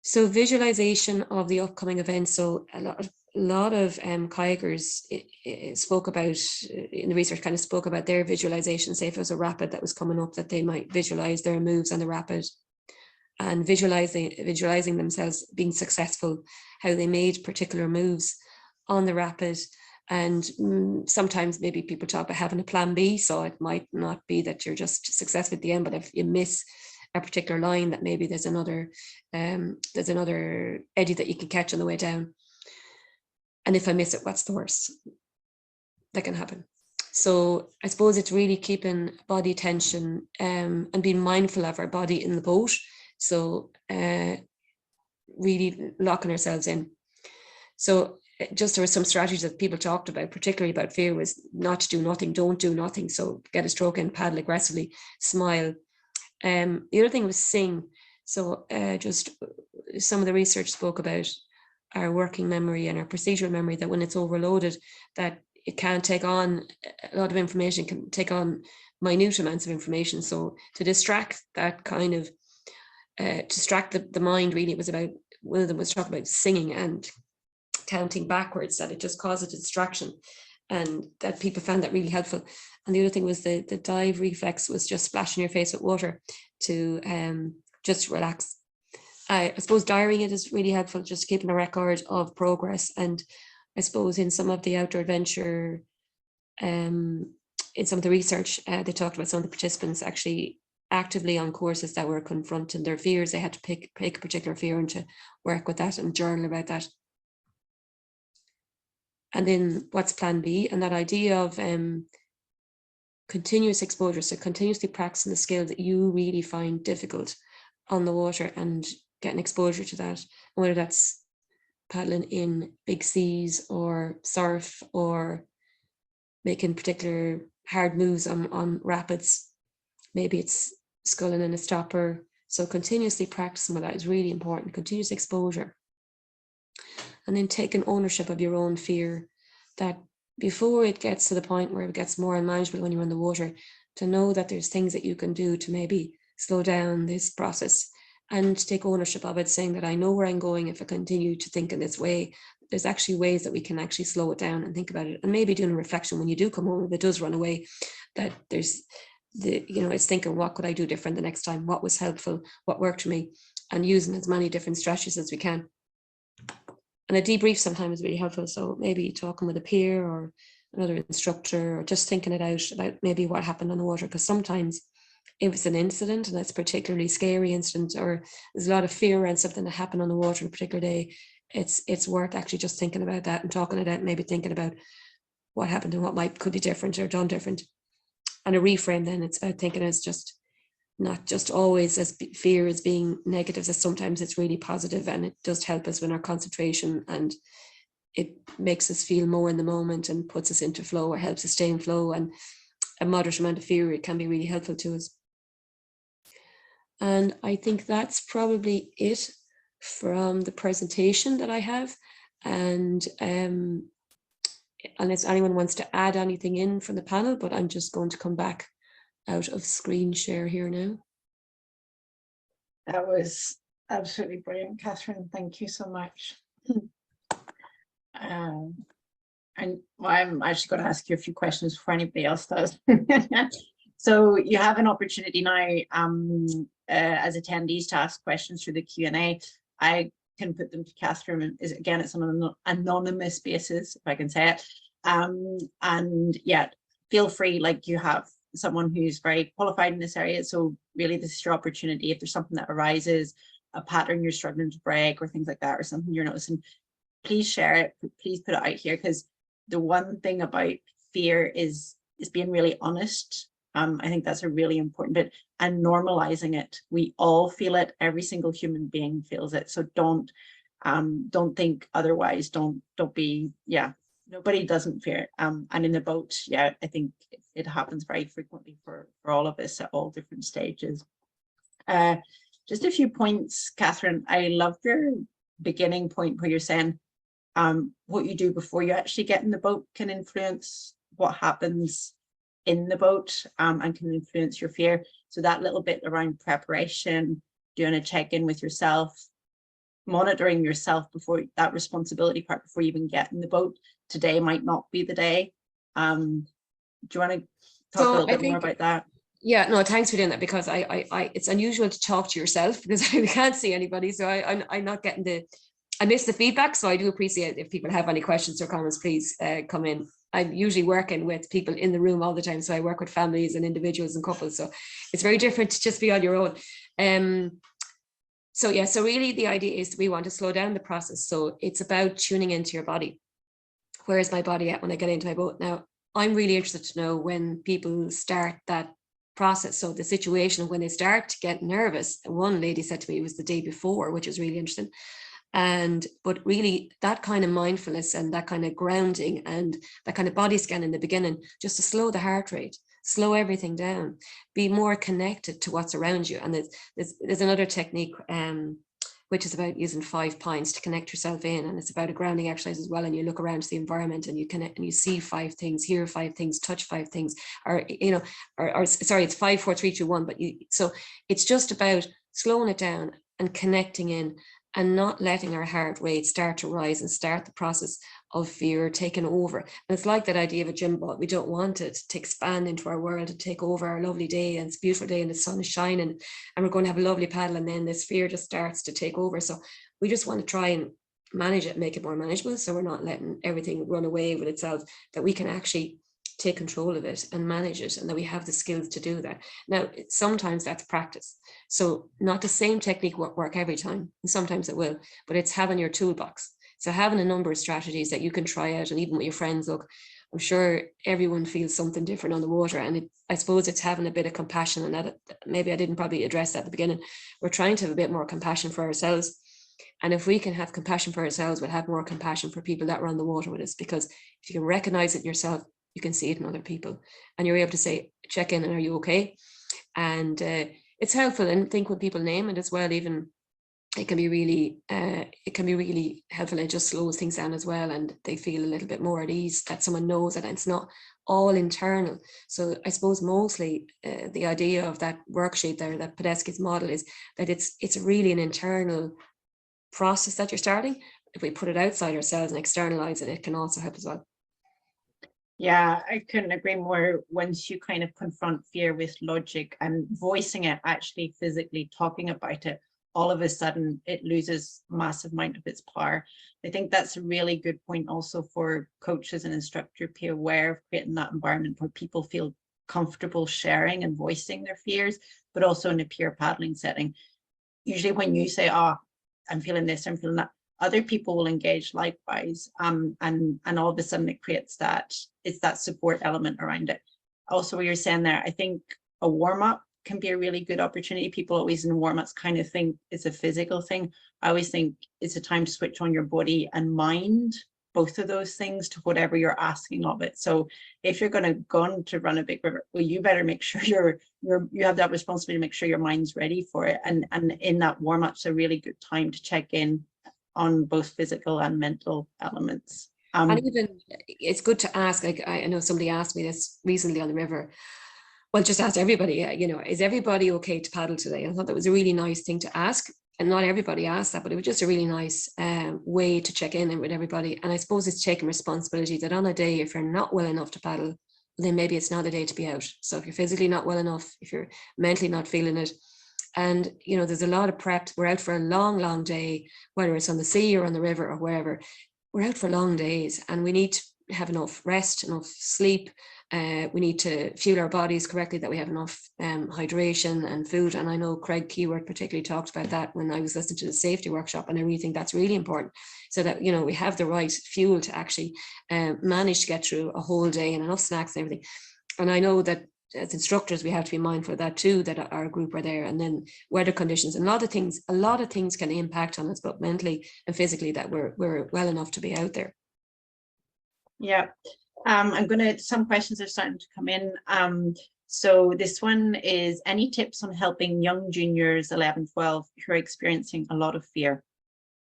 So visualization of the upcoming event. So a lot of kayakers spoke about, in the research, kind of spoke about their visualization. Say if it was a rapid that was coming up, that they might visualize their moves on the rapid and visualizing themselves being successful, how they made particular moves on the rapid. And sometimes maybe people talk about having a plan B. So it might not be that you're just successful at the end, but if you miss a particular line, that maybe there's another eddy that you can catch on the way down. And if I miss it, what's the worst that can happen? So I suppose it's really keeping body tension and being mindful of our body in the boat. So really locking ourselves in. So just there were some strategies that people talked about, particularly about fear, was not to do nothing, don't do nothing. So get a stroke in, paddle aggressively, smile. The other thing was sing. So just some of the research spoke about our working memory and our procedural memory, that when it's overloaded, that it can't take on a lot of information, can take on minute amounts of information. So to distract that kind of, distract the mind, really, it was about, one of them was talking about singing and counting backwards, that it just caused a distraction, and that people found that really helpful. And the other thing was the dive reflex, was just splashing your face with water to just relax. I suppose diarying it is really helpful, just keeping a record of progress. And I suppose in some of the outdoor adventure, in some of the research, they talked about some of the participants actually actively on courses that were confronting their fears. They had to pick a particular fear and to work with that and journal about that. And then what's plan B? And that idea of continuous exposure, so continuously practicing the skill that you really find difficult on the water and getting exposure to that, and whether that's paddling in big seas or surf or making particular hard moves on rapids. Maybe it's sculling in a stopper. So continuously practicing with that is really important, continuous exposure. And then taking ownership of your own fear, that before it gets to the point where it gets more unmanageable when you're in the water, to know that there's things that you can do to maybe slow down this process and take ownership of it, saying that I know where I'm going if I continue to think in this way. There's actually ways that we can actually slow it down and think about it, and maybe doing a reflection when you do come home, if it does run away, that there's it's thinking, what could I do different the next time? What was helpful? What worked for me? And using as many different strategies as we can. And a debrief sometimes is really helpful. So maybe talking with a peer or another instructor, or just thinking it out about maybe what happened on the water. Because sometimes if it's an incident and it's a particularly scary incident, or there's a lot of fear around something that happened on the water on a particular day, it's worth actually just thinking about that and talking it out, maybe thinking about what happened and what could be different or done different. And a reframe, then it's about thinking as just not just always as fear as being negative, as sometimes it's really positive, and it does help us with our concentration, and it makes us feel more in the moment and puts us into flow, or helps us stay in flow. And a moderate amount of fear, it can be really helpful to us. And I think that's probably it from the presentation that I have. And unless anyone wants to add anything in from the panel, but I'm just going to come back out of screen share here now. That was absolutely brilliant, Catherine. Thank you so much. And well, I'm actually going to ask you a few questions before anybody else does. So you have an opportunity now as attendees to ask questions through the Q&A. I can put them to Catherine. Again, it's on an anonymous basis, if I can say it. And yeah, feel free, like you have someone who's very qualified in this area. So really, this is your opportunity. If there's something that arises, a pattern you're struggling to break or things like that, or something you're noticing, please share it. Please put it out here, because the one thing about fear is being really honest. I think that's a really important bit, and normalizing it. We all feel it. Every single human being feels it. So don't think otherwise. Don't be, yeah. Nobody doesn't fear it. And in the boat, yeah, I think it happens very frequently for all of us at all different stages. Just a few points, Catherine. I love your beginning point where you're saying what you do before you actually get in the boat can influence what happens in the boat, and can influence your fear. So that little bit around preparation, doing a check-in with yourself, monitoring yourself before that responsibility part, before you even get in the boat. Today might not be the day. Do you want to talk a little bit more about that? Yeah, no, thanks for doing that, because I it's unusual to talk to yourself because I can't see anybody. So I'm not getting I miss the feedback. So I do appreciate if people have any questions or comments, please come in. I'm usually working with people in the room all the time. So I work with families and individuals and couples. So it's very different to just be on your own. So yeah, so really the idea is we want to slow down the process. So it's about tuning into your body. Where is my body at when I get into my boat? Now, I'm really interested to know when people start that process. So the situation of when they start to get nervous, one lady said to me it was the day before, which is really interesting. But really that kind of mindfulness and that kind of grounding and that kind of body scan in the beginning, just to slow the heart rate, slow everything down, be more connected to what's around you. And there's another technique, which is about using 5 points to connect yourself in. And it's about a grounding exercise as well. And you look around to the environment and you connect and you see 5 things, hear 5 things, touch 5 things, or sorry, it's 5, 4, 3, 2, 1. So it's just about slowing it down and connecting in, and not letting our heart rate start to rise and start the process of fear taking over. And it's like that idea of a gym ball. We don't want it to expand into our world and take over our lovely day, and it's a beautiful day and the sun is shining and we're going to have a lovely paddle, and then this fear just starts to take over. So we just want to try and manage it, make it more manageable, so we're not letting everything run away with itself, that we can actually take control of it and manage it, and that we have the skills to do that. Now, sometimes that's practice. So not the same technique will work every time, and sometimes it will, but it's having your toolbox. So having a number of strategies that you can try out, and even with your friends, look, I'm sure everyone feels something different on the water. And I suppose it's having a bit of compassion, and that maybe I didn't probably address that at the beginning. We're trying to have a bit more compassion for ourselves. And if we can have compassion for ourselves, we'll have more compassion for people that are on the water with us, because if you can recognize it yourself, you can see it in other people, and you're able to say, check in, and are you okay? And it's helpful. And I think when people name it as well, even it can be really helpful. It just slows things down as well, and they feel a little bit more at ease that someone knows that it's not all internal. So I suppose mostly the idea of that worksheet there, that Podesky's model, is that it's really an internal process that you're starting. If we put it outside ourselves and externalize it, it can also help as well. Yeah, I couldn't agree more. Once you kind of confront fear with logic and voicing it, actually physically talking about it, all of a sudden it loses a massive amount of its power. I think that's a really good point also for coaches and instructors to be aware of creating that environment where people feel comfortable sharing and voicing their fears, but also in a pure paddling setting. Usually when you say, oh, I'm feeling this, I'm feeling that, other people will engage likewise, and all of a sudden it creates it's that support element around it. Also, what you're saying there, I think a warm-up can be a really good opportunity. People always in warm-ups kind of think it's a physical thing. I always think it's a time to switch on your body and mind, both of those things, to whatever you're asking of it. So if you're going to run a big river, well, you better make sure you have that responsibility to make sure your mind's ready for it. And in that warm-up's a really good time to check in on both physical and mental elements. And even it's good to ask, like I know somebody asked me this recently on the river. Well, just ask everybody, is everybody okay to paddle today? I thought that was a really nice thing to ask. And not everybody asked that, but it was just a really nice way to check in with everybody. And I suppose it's taking responsibility that on a day, if you're not well enough to paddle, then maybe it's not a day to be out. So if you're physically not well enough, if you're mentally not feeling it, and there's a lot of prep. We're out for a long, long day, whether it's on the sea or on the river or wherever. We're out for long days, and we need to have enough rest, enough sleep. We need to fuel our bodies correctly, that we have enough hydration and food. And I know Craig Keyword particularly talked about that when I was listening to the safety workshop, and I really think that's really important, so that we have the right fuel to actually manage to get through a whole day, and enough snacks and everything. And I know that as instructors, we have to be mindful of that too, that our group are there, and then weather conditions and a lot of things can impact on us, but mentally and physically, that we're well enough to be out there. Yeah, some questions are starting to come in. So this one is, any tips on helping young juniors 11, 12 who are experiencing a lot of fear?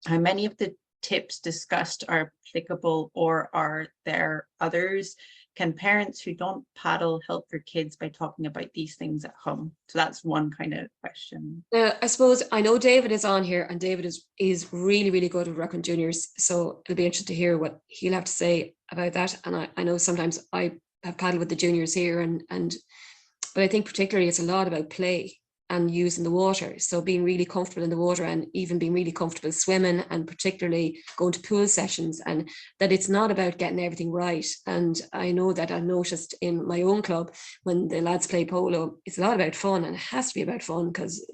How many of the tips discussed are applicable, or are there others? Can parents who don't paddle help their kids by talking about these things at home? So that's one kind of question. I suppose I know David is on here, and David is really, really good at working juniors. So it'll be interesting to hear what he'll have to say about that. And I know sometimes I have paddled with the juniors here, but I think particularly it's a lot about play. and using the water. So being really comfortable in the water, and even being really comfortable swimming, and particularly going to pool sessions, and that it's not about getting everything right. And I know that I've noticed in my own club, when the lads play polo, it's a lot about fun, and it has to be about fun, because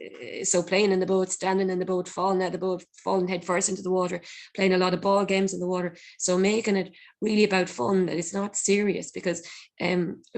so playing in the boat, standing in the boat, falling out of the boat, falling head first into the water, playing a lot of ball games in the water. So making it really about fun, that it's not serious, because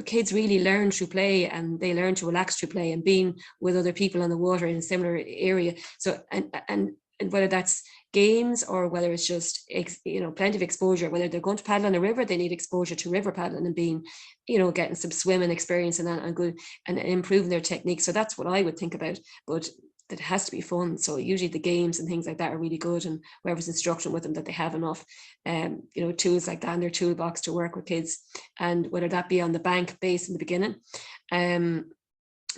kids really learn through play, and they learn to relax through play and being with other people on the water in a similar area. So and whether that's games or whether it's just plenty of exposure, whether they're going to paddle on a river, they need exposure to river paddling and being, getting some swimming experience and that, and good, and improving their technique. So that's what I would think about, but that has to be fun. So usually the games and things like that are really good, and whoever's instructing with them, that they have enough tools like that in their toolbox to work with kids, and whether that be on the bank base in the beginning.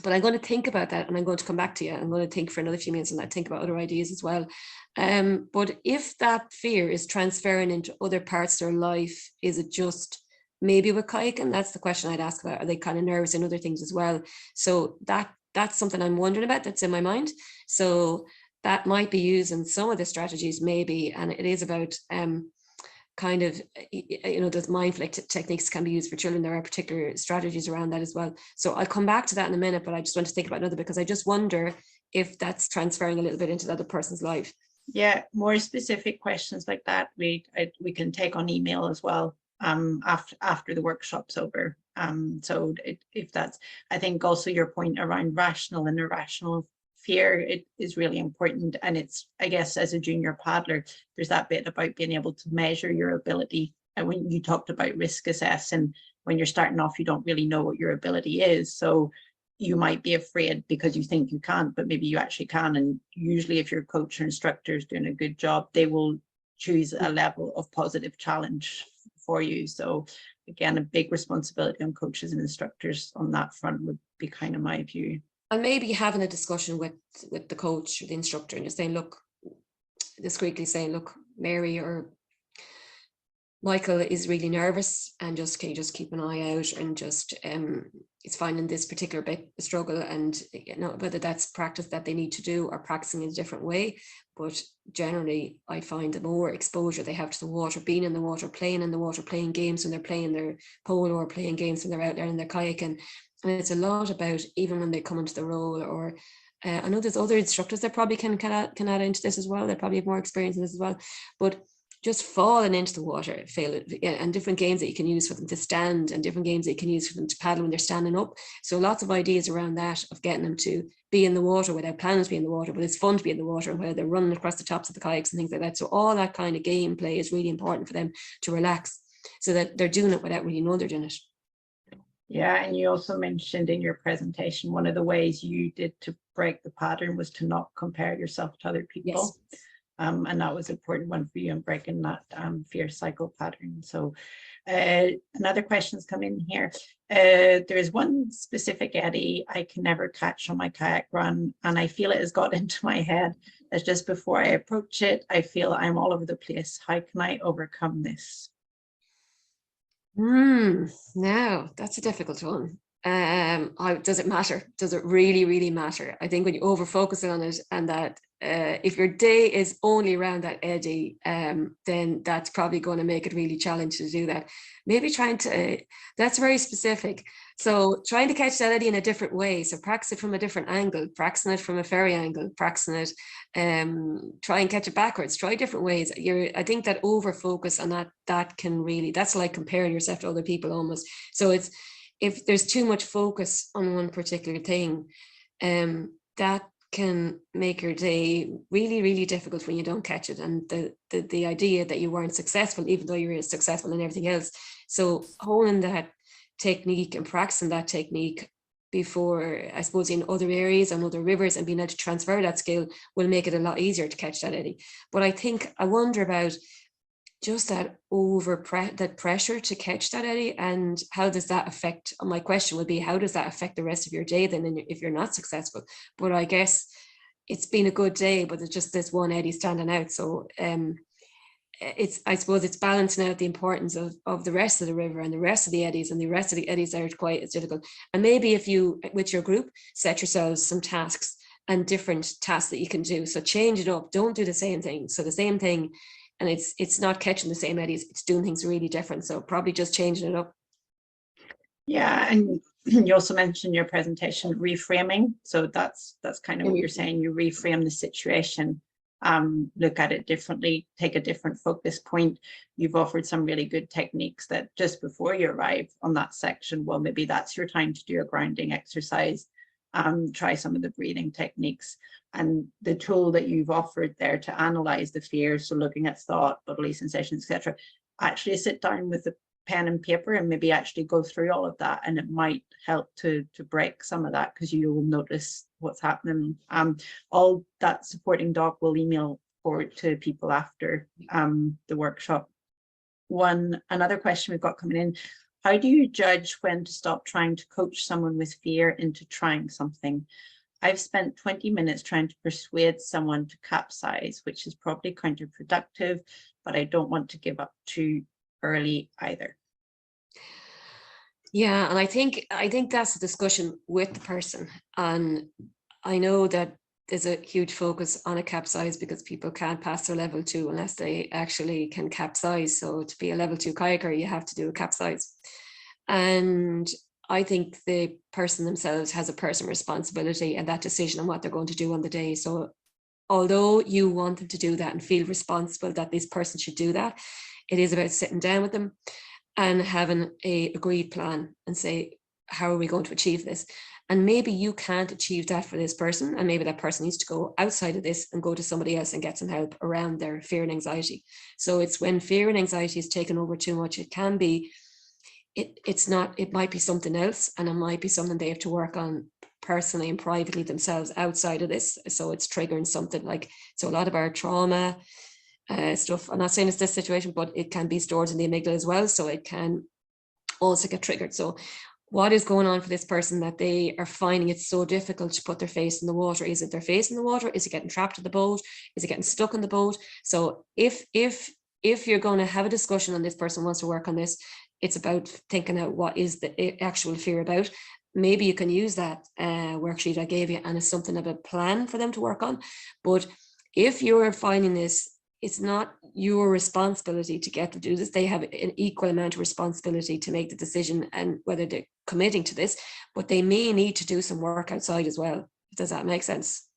But I'm going to think about that, and I'm going to come back to you. I'm going to think for another few minutes on that, think about other ideas as well. But if that fear is transferring into other parts of their life, is it just maybe with kayaking? That's the question I'd ask about. Are they kind of nervous in other things as well? So that's something I'm wondering about, that's in my mind. So that might be using some of the strategies maybe, and it is about kind of, those mindful techniques can be used for children. There are particular strategies around that as well. So I'll come back to that in a minute, but I just want to think about another, because I just wonder if that's transferring a little bit into the other person's life. Yeah, more specific questions like that we can take on email as well after the workshop's over. So if that's, I think also your point around rational and irrational fear, it is really important. And it's, I guess, as a junior paddler, there's that bit about being able to measure your ability. And when you talked about risk assess, and when you're starting off, you don't really know what your ability is. So you might be afraid because you think you can't, but maybe you actually can. And usually if your coach or instructor is doing a good job, they will choose a level of positive challenge for you. So again, a big responsibility on coaches and instructors on that front would be kind of my view. And maybe having a discussion with the coach or the instructor, and just saying, look, discreetly saying, look, Mary or Michael is really nervous, and can you just keep an eye out, and just it's finding this particular bit a struggle, and whether that's practice that they need to do or practicing in a different way. But generally I find the more exposure they have to the water, being in the water, playing in the water, playing games when they're playing their polo, or playing games when they're out there in their kayaking. And it's a lot about, even when they come into the role, or I know there's other instructors that probably can add into this as well. They probably have more experience in this as well. But just falling into the water, and different games that you can use for them to stand, and different games that you can use for them to paddle when they're standing up. So lots of ideas around that, of getting them to be in the water without planning to be in the water, but it's fun to be in the water, and where they're running across the tops of the kayaks and things like that. So all that kind of game play is really important for them to relax, so that they're doing it without really knowing they're doing it. Yeah, and you also mentioned in your presentation, one of the ways you did to break the pattern was to not compare yourself to other people. Yes. And that was an important one for you in breaking that fear cycle pattern. So another question's come in here. There is one specific eddy I can never catch on my kayak run, and I feel it has got into my head as just before I approach it, I feel I'm all over the place. How can I overcome this? No, that's a difficult one. Does it matter? Does it really matter? I think when you over focus on it, and that if your day is only around that eddy, then that's probably going to make it really challenging to do that. Maybe that's very specific. So trying to catch that eddy in a different way. So practice it from a different angle, practicing it from a ferry angle, practicing it, try and catch it backwards, try different ways. I think that over focus on that can really, that's like comparing yourself to other people almost. So if there's too much focus on one particular thing, that can make your day really difficult when you don't catch it. And the idea that you weren't successful, even though you were successful in everything else. So honing that technique and practicing that technique before, I suppose, in other areas and other rivers, and being able to transfer that skill will make it a lot easier to catch that eddy. But I wonder about just that that pressure to catch that eddy, and how does that affect, my question would be, how does that affect the rest of your day then, if you're not successful? But I guess it's been a good day, but it's just this one eddy standing out. So I suppose it's balancing out the importance of the rest of the river and the rest of the eddies, and the rest of the eddies aren't quite as difficult. And maybe if you, with your group, set yourselves some tasks and different tasks that you can do. So change it up. Don't do the same thing. So the same thing, and it's not catching the same eddies. It's doing things really different. So probably just changing it up. Yeah, and you also mentioned your presentation reframing. So that's kind of what you're saying. You reframe the situation, look at it differently, take a different focus point. You've offered some really good techniques that just before you arrive on that section, well, maybe that's your time to do a grounding exercise. Try some of the breathing techniques, and the tool that you've offered there to analyze the fear. So looking at thought, bodily sensations, etc. Actually sit down with a pen and paper and maybe actually go through all of that, and it might help to break some of that, because you will notice what's happening. All that supporting doc will email forward to people after the workshop. Another question we've got coming in: how do you judge when to stop trying to coach someone with fear into trying something? I've spent 20 minutes trying to persuade someone to capsize, which is probably counterproductive, but I don't want to give up too early either. Yeah, and I think that's a discussion with the person. And I know that there's a huge focus on a capsize because people can't pass their level 2 unless they actually can capsize. So to be a level 2 kayaker, you have to do a capsize. And I think the person themselves has a personal responsibility and that decision on what they're going to do on the day. So although you want them to do that and feel responsible that this person should do that, it is about sitting down with them and having a agreed plan and say, how are we going to achieve this? And maybe you can't achieve that for this person, and maybe that person needs to go outside of this and go to somebody else and get some help around their fear and anxiety. So it's when fear and anxiety is taken over too much, it can be, it might be something else, and it might be something they have to work on personally and privately themselves outside of this. So it's triggering something like, so a lot of our trauma stuff, I'm not saying it's this situation, but it can be stored in the amygdala as well. So it can also get triggered. So what is going on for this person that they are finding it so difficult to put their face in the water? Is it their face in the water? Is it getting trapped in the boat? Is it getting stuck in the boat? So if you're going to have a discussion and this person wants to work on this, it's about thinking out what is the actual fear about. Maybe you can use that worksheet I gave you, and it's something of a plan for them to work on. But if you're finding this, it's not your responsibility to get them to do this. They have an equal amount of responsibility to make the decision and whether they're committing to this, but they may need to do some work outside as well. Does that make sense?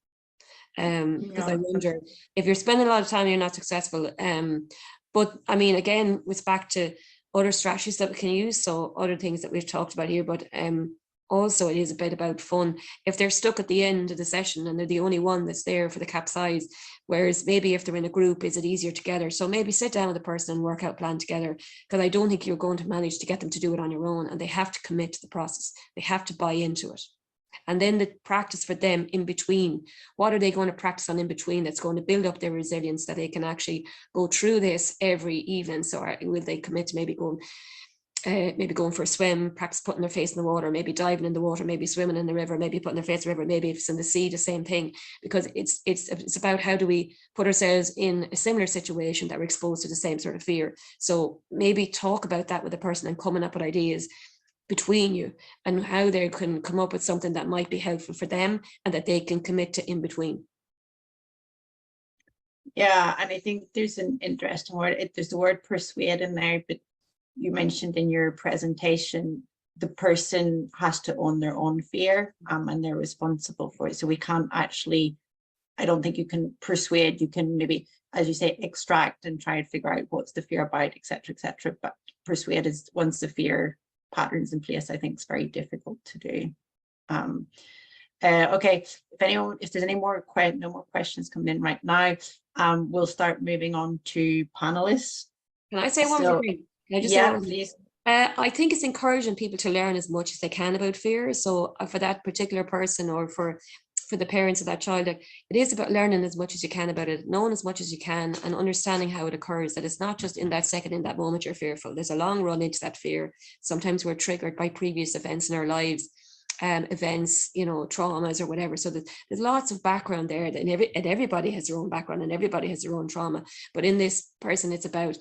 Because I wonder if you're spending a lot of time, you're not successful. But I mean, again, it's back to other strategies that we can use. So other things that we've talked about here, but also it is a bit about fun. If they're stuck at the end of the session and they're the only one that's there for the capsize, whereas maybe if they're in a group, is it easier together? So maybe sit down with the person and work out a plan together, because I don't think you're going to manage to get them to do it on your own, and they have to commit to the process. They have to buy into it. And then the practice for them in between, what are they going to practice on in between that's going to build up their resilience, that they can actually go through this every evening? So will they commit to maybe going for a swim, practice putting their face in the water, maybe diving in the water, maybe swimming in the river, maybe putting their face in the river, maybe if it's in the sea, the same thing. Because it's about how do we put ourselves in a similar situation that we're exposed to the same sort of fear. So maybe talk about that with the person and coming up with ideas between you and how they can come up with something that might be helpful for them and that they can commit to in between. Yeah, and I think there's an interesting word. There's the word persuade in there, but you mentioned in your presentation, the person has to own their own fear, and they're responsible for it. So we can't actually, I don't think you can persuade. You can maybe, as you say, extract and try and figure out what's the fear about, etc., etc. But persuade is, once the fear patterns in place, I think it's very difficult to do. Okay, if there's any more no more questions coming in right now, we'll start moving on to panelists. Can I say one more thing? Can I just say one thing? Please. I think it's encouraging people to learn as much as they can about fear. So for that particular person, or for the parents of that child, it is about learning as much as you can about it, knowing as much as you can, and understanding how it occurs, that it's not just in that second, in that moment you're fearful. There's a long run into that fear. Sometimes we're triggered by previous events in our lives, events, you know, traumas or whatever. So there's lots of background there, and everybody has their own background and everybody has their own trauma. But in this person, it's about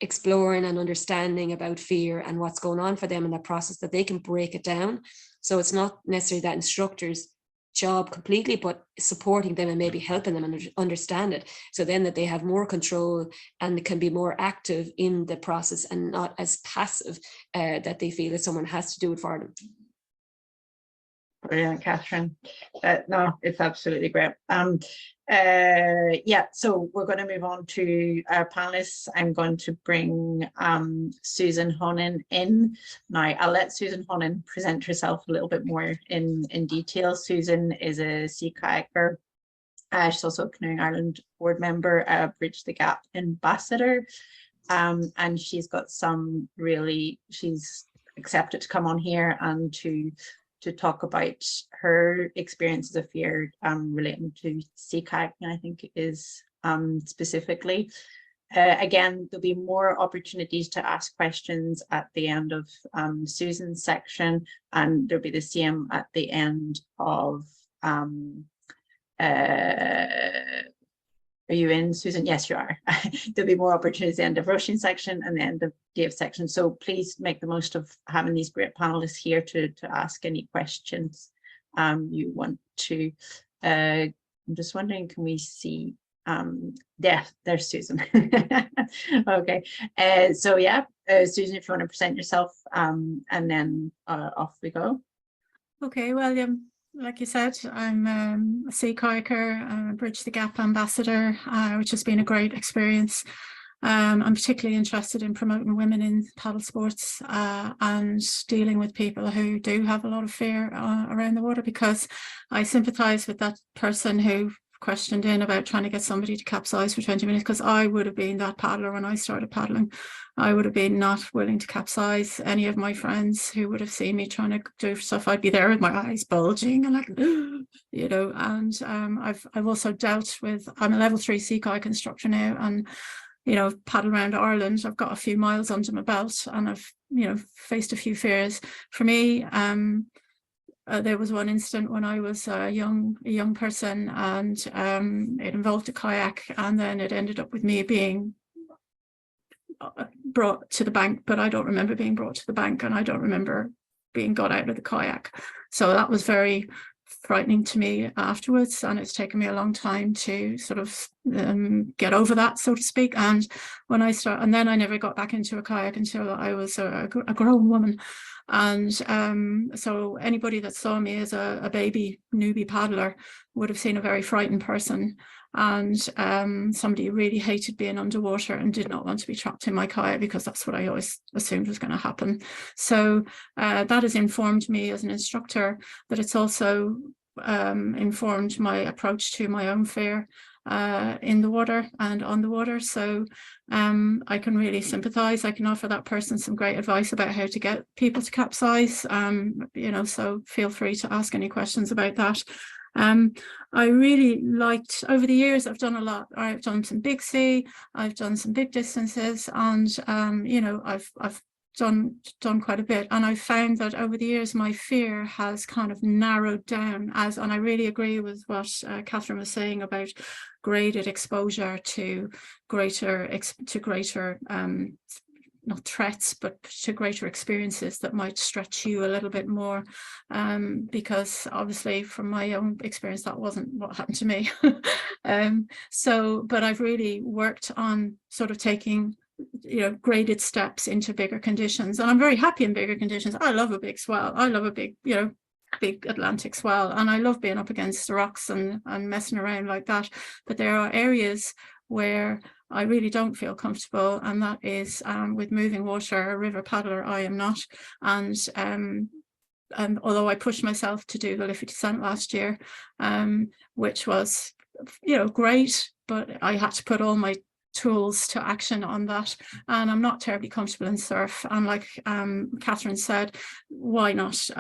exploring and understanding about fear and what's going on for them in that process, that they can break it down. So it's not necessarily that instructor's job completely, but supporting them and maybe helping them understand it, so then that they have more control and can be more active in the process and not as passive, that they feel that someone has to do it for them. Brilliant, Catherine. No, it's absolutely great. Yeah, so we're going to move on to our panelists. I'm going to bring Susan Honan in. Now, I'll let Susan Honan present herself a little bit more in detail. Susan is a sea kayaker. She's also a Canoeing Ireland board member, a Bridge the Gap ambassador. And she's got some really, she's accepted to come on here and to talk about her experiences of fear relating to sea kayaking, I think is specifically. Again, there'll be more opportunities to ask questions at the end of Susan's section, and there'll be the same at the end of are you in, Susan? Yes, you are. There'll be more opportunities at the end of Roisin's section and the end of Dave's section. So please make the most of having these great panelists here to ask any questions you want to. I'm just wondering, can we see? Yeah, there's Susan. Okay. So yeah, Susan, if you want to present yourself, and then off we go. Okay, well, like you said, I'm a sea kayaker, a Bridge the Gap ambassador, which has been a great experience. I'm particularly interested in promoting women in paddle sports and dealing with people who do have a lot of fear around the water, because I sympathise with that person who questioned in about trying to get somebody to capsize for 20 minutes, because I would have been that paddler when I started paddling. I would have been not willing to capsize. Any of my friends who would have seen me trying to do stuff, I'd be there with my eyes bulging and like, you know. And I've also dealt with, I'm a level 3 sea kayak instructor now, and you know, paddle around Ireland. I've got a few miles under my belt, and I've, you know, faced a few fears. For me, there was one incident when I was a young person, and it involved a kayak, and then it ended up with me being brought to the bank, but I don't remember being brought to the bank, and I don't remember being got out of the kayak. So that was very frightening to me afterwards, and it's taken me a long time to sort of get over that, so to speak. And when I and then I never got back into a kayak until I was a grown woman. And so anybody that saw me as a baby newbie paddler would have seen a very frightened person, and somebody who really hated being underwater and did not want to be trapped in my kayak, because that's what I always assumed was going to happen. So that has informed me as an instructor, but it's also informed my approach to my own fear in the water and on the water. So I can really sympathize. I can offer that person some great advice about how to get people to capsize, you know, so feel free to ask any questions about that. I really liked, over the years, I've done a lot. I've done some big sea, I've done some big distances, and you know, I've done quite a bit, and I found that over the years my fear has kind of narrowed down, and I really agree with what Catherine was saying about graded exposure to greater not threats, but to greater experiences that might stretch you a little bit more, because obviously from my own experience that wasn't what happened to me. But I've really worked on sort of taking, you know, graded steps into bigger conditions, and I'm very happy in bigger conditions. I love a big swell, I love a big, you know, big Atlantic swell, and I love being up against the rocks and messing around like that. But there are areas where I really don't feel comfortable, and that is with moving water. A river paddler I am not, and although I pushed myself to do the Liffey descent last year, which was, you know, great, but I had to put all my tools to action on that, and I'm not terribly comfortable in surf. And like Catherine said, why not?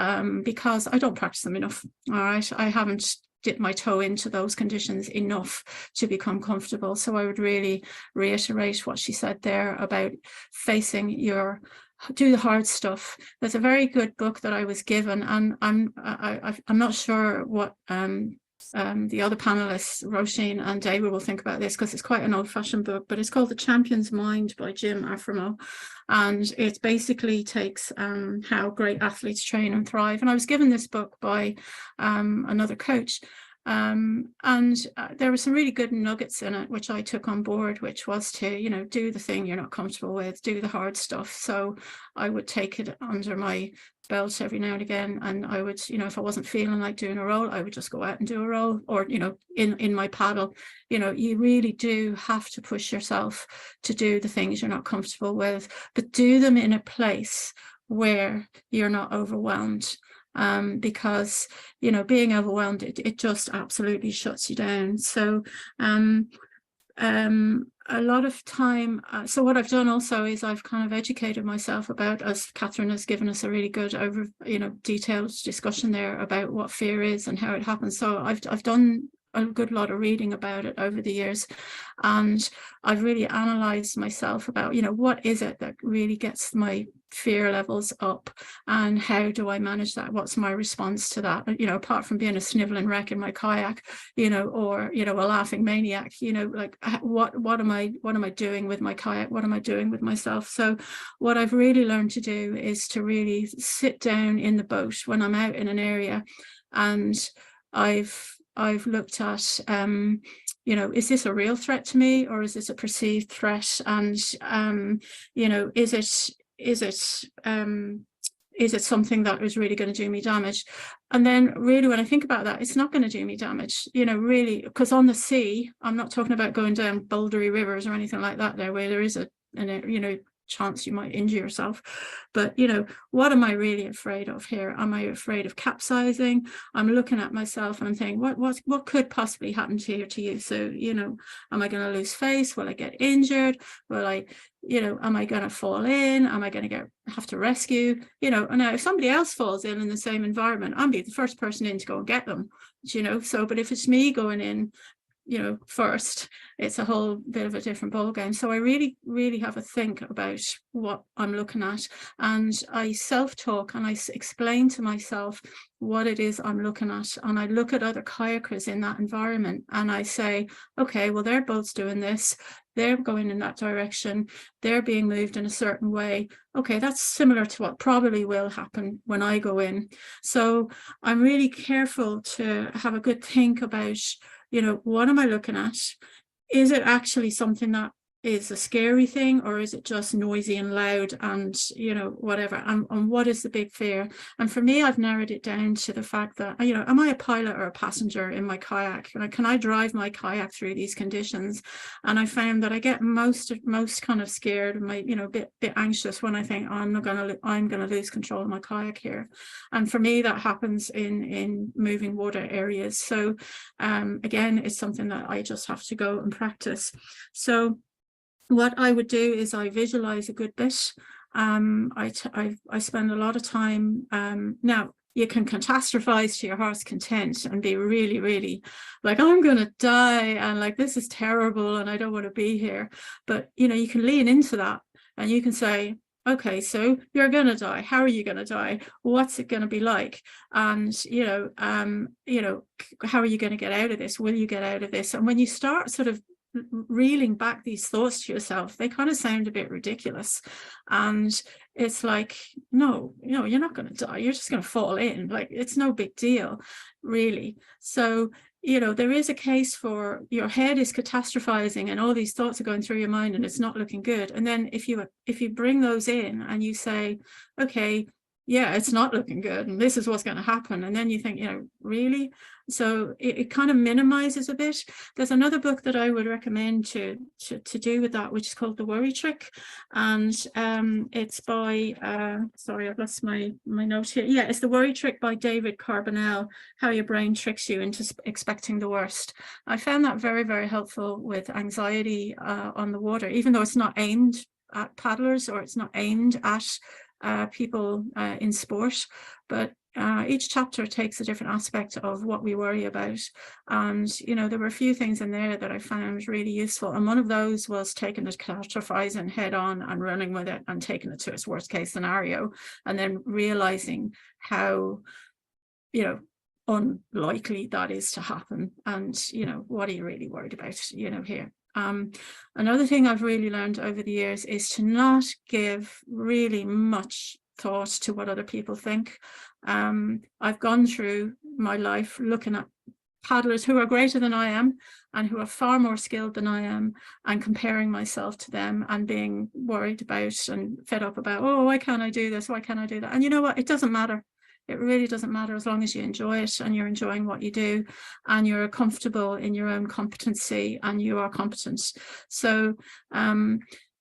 Because I don't practice them enough. All right, I haven't dipped my toe into those conditions enough to become comfortable. So I would really reiterate what she said there about facing your do the hard stuff. There's a very good book that I was given, and I'm not sure what the other panelists, Roisin and David, will think about this, because it's quite an old-fashioned book, but it's called The Champion's Mind by Jim Aframo, and it basically takes how great athletes train and thrive. And I was given this book by another coach, and there were some really good nuggets in it which I took on board, which was to, you know, do the thing you're not comfortable with, do the hard stuff. So I would take it under my belt every now and again, and I would, you know, if I wasn't feeling like doing a roll, I would just go out and do a roll, or, you know, in my paddle. You know, you really do have to push yourself to do the things you're not comfortable with, but do them in a place where you're not overwhelmed. Because, you know, being overwhelmed, it just absolutely shuts you down. So a lot of time, so what I've done also is I've kind of educated myself about, as Catherine has given us a really good detailed discussion there about what fear is and how it happens. So I've done a good lot of reading about it over the years, and I've really analysed myself about, you know, what is it that really gets my fear levels up, and how do I manage that? What's my response to that? You know, apart from being a sniveling wreck in my kayak, you know, or, you know, a laughing maniac, you know, like what am I doing with my kayak? What am I doing with myself? So what I've really learned to do is to really sit down in the boat when I'm out in an area, and I've looked at, you know, is this a real threat to me, or is this a perceived threat? And, you know, is it something that is really going to do me damage? And then really, when I think about that, it's not going to do me damage, you know, really, because on the sea, I'm not talking about going down bouldery rivers or anything like that there, where there is you know, chance you might injure yourself. But, you know, what am I really afraid of here? Am I afraid of capsizing? I'm looking at myself and I'm thinking, what could possibly happen to you? So, you know, am I going to lose face? Will I get injured? Will I, you know, am I going to fall in? Am I going to have to rescue? You know, and now if somebody else falls in the same environment, I'll be the first person in to go and get them, you know. So, but if it's me going in, you know, first, it's a whole bit of a different ballgame. So I really, really have a think about what I'm looking at, and I self-talk and I explain to myself what it is I'm looking at, and I look at other kayakers in that environment and I say, okay, well, their boat's doing this, they're going in that direction, they're being moved in a certain way. Okay, that's similar to what probably will happen when I go in. So I'm really careful to have a good think about, you know, what am I looking at? Is it actually something that is a scary thing, or is it just noisy and loud and, you know, whatever? And what is the big fear? And for me, I've narrowed it down to the fact that, you know, am I a pilot or a passenger in my kayak? Can I drive my kayak through these conditions? And I found that I get most kind of scared and you know, bit anxious when I think, oh, I'm gonna lose control of my kayak here. And for me, that happens in moving water areas. So again, it's something that I just have to go and practice. So what I would do is I visualize a good bit. I spend a lot of time. Now, you can catastrophize to your heart's content and be really, really like, I'm going to die, and like, this is terrible and I don't want to be here. But, you know, you can lean into that and you can say, okay, so you're going to die. How are you going to die? What's it going to be like? And, you know, how are you going to get out of this? Will you get out of this? And when you start sort of reeling back these thoughts to yourself, they kind of sound a bit ridiculous, and it's like, no, you're not going to die, you're just going to fall in, like, it's no big deal really. So, you know, there is a case for your head is catastrophizing and all these thoughts are going through your mind and it's not looking good, and then if you bring those in and you say, okay, yeah, it's not looking good and this is what's going to happen, and then you think, you know, really? So it kind of minimizes a bit. There's another book that I would recommend to do with that, which is called The Worry Trick, and it's by sorry, I've lost my note here. Yeah, it's The Worry Trick by David Carbonell, How Your Brain Tricks You into Expecting the Worst. I found that very, very helpful with anxiety on the water, even though it's not aimed at paddlers or it's not aimed at people in sport, but each chapter takes a different aspect of what we worry about. And, you know, there were a few things in there that I found really useful. And one of those was taking the catastrophizing head on and running with it and taking it to its worst case scenario, and then realizing how, you know, unlikely that is to happen. And, you know, what are you really worried about, you know, here? Another thing I've really learned over the years is to not give really much thought to what other people think. I've gone through my life looking at paddlers who are greater than I am and who are far more skilled than I am, and comparing myself to them and being worried about and fed up about, oh, why can't I do this? Why can't I do that? And you know what? It doesn't matter. It really doesn't matter, as long as you enjoy it and you're enjoying what you do and you're comfortable in your own competency and you are competent. So,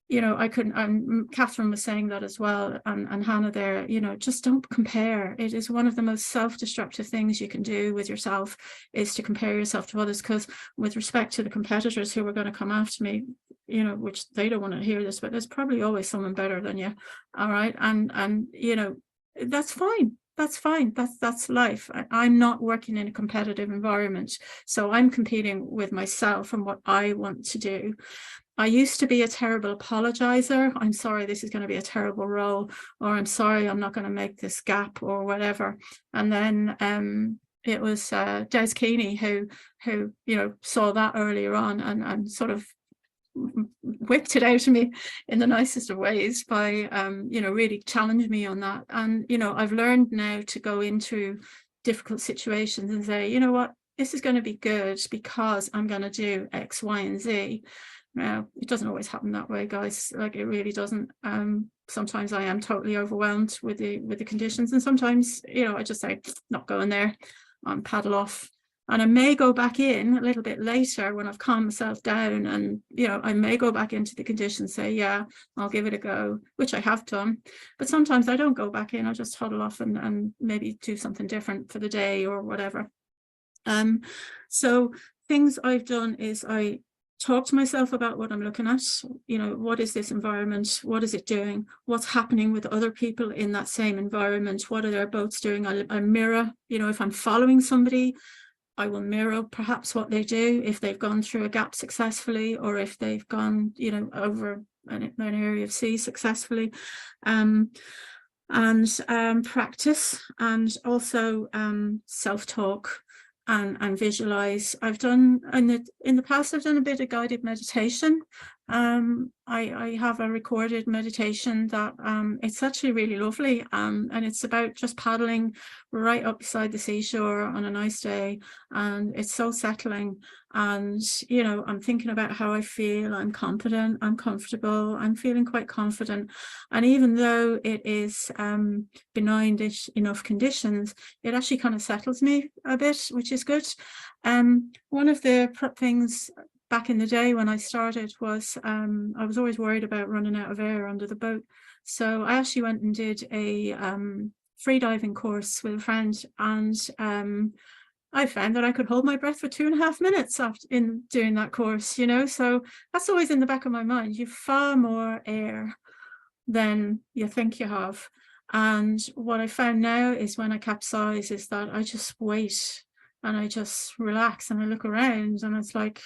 you know, I couldn't, Catherine was saying that as well, and Hannah there, you know, just don't compare. It is one of the most self-destructive things you can do with yourself, is to compare yourself to others. Because with respect to the competitors who are going to come after me, you know, which they don't want to hear this, but there's probably always someone better than you. All right. And you know, that's fine. That's fine. That's life. I'm not working in a competitive environment, so I'm competing with myself and what I want to do. I used to be a terrible apologizer. I'm sorry, this is going to be a terrible role, or I'm sorry, I'm not going to make this gap, or whatever. And then it was Des Keeney who you know, saw that earlier on and sort of whipped it out of me in the nicest of ways by you know, really challenged me on that. And you know, I've learned now to go into difficult situations and say, you know what, this is going to be good because I'm going to do X, Y, and Z. Now, it doesn't always happen that way, guys. Like, it really doesn't. Sometimes I am totally overwhelmed with the conditions, and sometimes, you know, I just say, not going there, paddle off. And I may go back in a little bit later when I've calmed myself down, and, you know, I may go back into the conditions, say, yeah, I'll give it a go, which I have done. But sometimes I don't go back in. I just huddle off and maybe do something different for the day or whatever. So things I've done is I talk to myself about what I'm looking at. You know, what is this environment? What is it doing? What's happening with other people in that same environment? What are their boats doing? I mirror, you know, if I'm following somebody, I will mirror perhaps what they do, if they've gone through a gap successfully, or if they've gone, you know, over an area of sea successfully. And practice, and also self-talk and visualize. I've done in the past, I've done a bit of guided meditation. I have a recorded meditation that it's actually really lovely, and it's about just paddling right up beside the seashore on a nice day, and it's so settling. And you know, I'm thinking about how I feel. I'm confident, I'm comfortable, I'm feeling quite confident. And even though it is benign-ish enough conditions, it actually kind of settles me a bit, which is good. One of the things back in the day when I started was I was always worried about running out of air under the boat. So I actually went and did a freediving course with a friend, and I found that I could hold my breath for 2.5 minutes after in doing that course, you know. So that's always in the back of my mind. You've far more air than you think you have. And what I found now is when I capsize is that I just wait and I just relax and I look around, and it's like,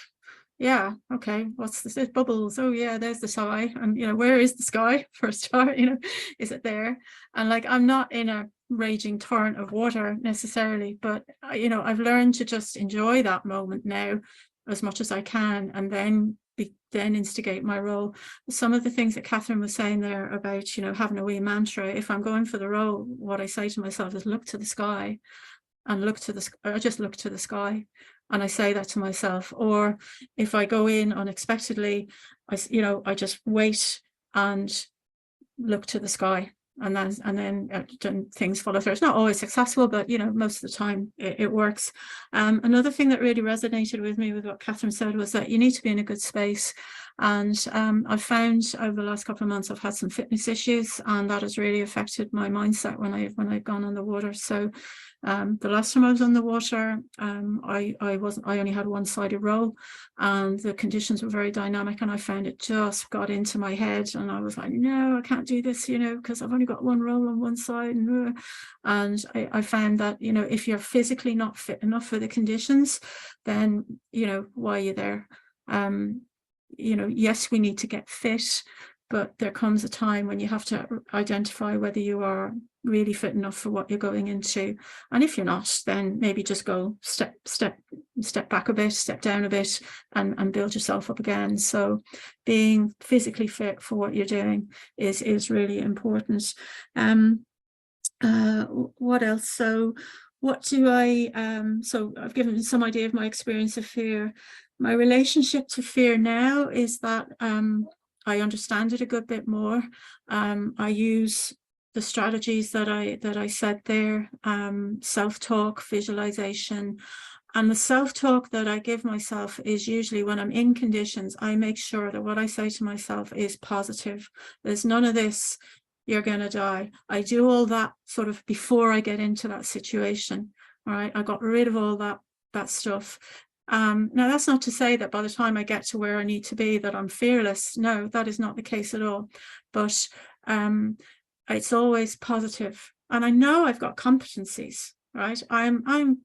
yeah, okay, what's this? There's bubbles. Oh yeah, there's the sky. And you know, where is the sky for a start? You know, is it there? And like, I'm not in a raging torrent of water necessarily, but you know, I've learned to just enjoy that moment now as much as I can, and then instigate my role. Some of the things that Catherine was saying there about, you know, having a wee mantra, if I'm going for the role, what I say to myself is look to the sky, and look to the, I just look to the sky. And I say that to myself. Or if I go in unexpectedly, I just wait and look to the sky, and then things follow through. It's not always successful, but you know, most of the time it works. Another thing that really resonated with me with what Catherine said was that you need to be in a good space. And I've found over the last couple of months I've had some fitness issues, and that has really affected my mindset when I've gone on the water. So the last time I was on the water, I only had one-sided row, and the conditions were very dynamic, and I found it just got into my head, and I was like, no, I can't do this, you know, because I've only got one row on one side. And I found that, you know, if you're physically not fit enough for the conditions, then, you know, why are you there? You know, yes, we need to get fit, but there comes a time when you have to identify whether you are really fit enough for what you're going into. And if you're not, then maybe just go step back a bit, step down a bit, and build yourself up again. So being physically fit for what you're doing is really important. What else? So what do so I've given some idea of my experience of fear. My relationship to fear now is that I understand it a good bit more. I use the strategies that I said there, self-talk, visualization. And the self-talk that I give myself is usually when I'm in conditions, I make sure that what I say to myself is positive. There's none of this, you're going to die. I do all that sort of before I get into that situation. All right, I got rid of all that stuff. Now, that's not to say that by the time I get to where I need to be that I'm fearless. No, that is not the case at all. But it's always positive. And I know I've got competencies, right? I'm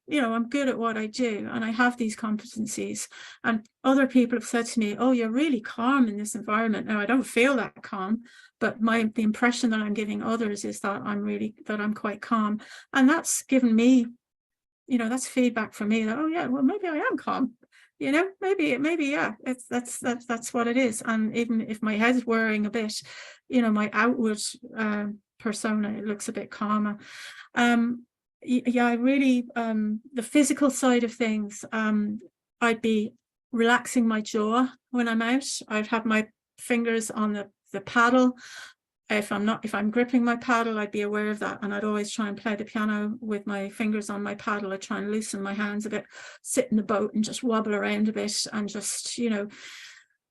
good at what I do, and I have these competencies. And other people have said to me, oh, you're really calm in this environment. Now, I don't feel that calm, but the impression that I'm giving others is that I'm quite calm. And that's given me, you know, that's feedback from me that, oh yeah, well, maybe I am calm, you know, maybe yeah, that's what it is. And even if my head's whirring a bit, you know, my outward persona, it looks a bit calmer. Yeah, I really, the physical side of things, I'd be relaxing my jaw when I'm out. I'd have my fingers on the paddle. If I'm gripping my paddle, I'd be aware of that, and I'd always try and play the piano with my fingers on my paddle. I'd try and loosen my hands a bit, sit in the boat and just wobble around a bit, and just, you know,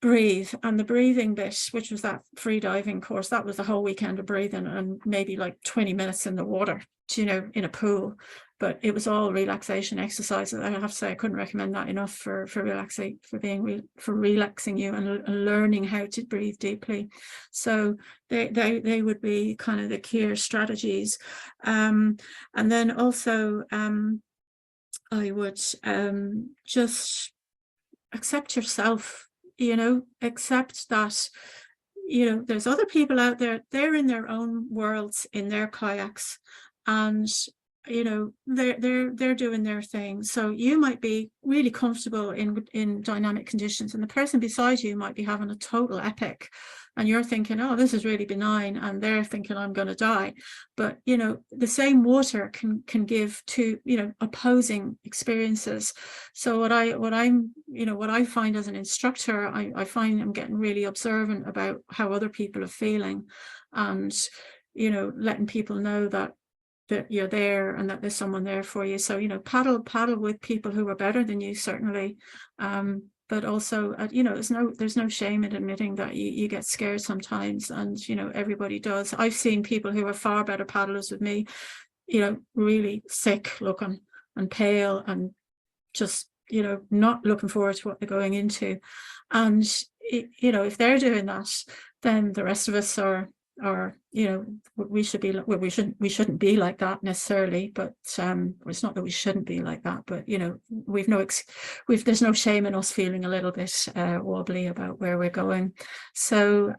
breathe. And the breathing bit, which was that free diving course, that was the whole weekend of breathing, and maybe like 20 minutes in the water, you know, in a pool. But it was all relaxation exercises. I have to say, I couldn't recommend that enough for relaxing you and learning how to breathe deeply. So they would be kind of the key strategies. And then also I would just accept yourself, you know, accept that, you know, there's other people out there, they're in their own worlds in their kayaks, and you know, they're doing their thing. So you might be really comfortable in dynamic conditions, and the person beside you might be having a total epic, and you're thinking, oh, this is really benign, and they're thinking, I'm going to die. But you know, the same water can give two, you know, opposing experiences. So what I find as an instructor, I find I'm getting really observant about how other people are feeling, and you know, letting people know that you're there and that there's someone there for you. So, you know, paddle with people who are better than you, certainly. But also, you know, there's no shame in admitting that you get scared sometimes, and, you know, everybody does. I've seen people who are far better paddlers with me, you know, really sick looking and pale and just, you know, not looking forward to what they're going into. And, you know, if they're doing that, then the rest of us are, you know, we shouldn't be like that necessarily, but it's not that we shouldn't be like that, but you know, there's no shame in us feeling a little bit wobbly about where we're going. So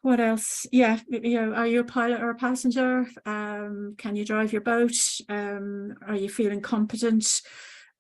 what else? Yeah, you know, are you a pilot or a passenger? Can you drive your boat? Are you feeling competent?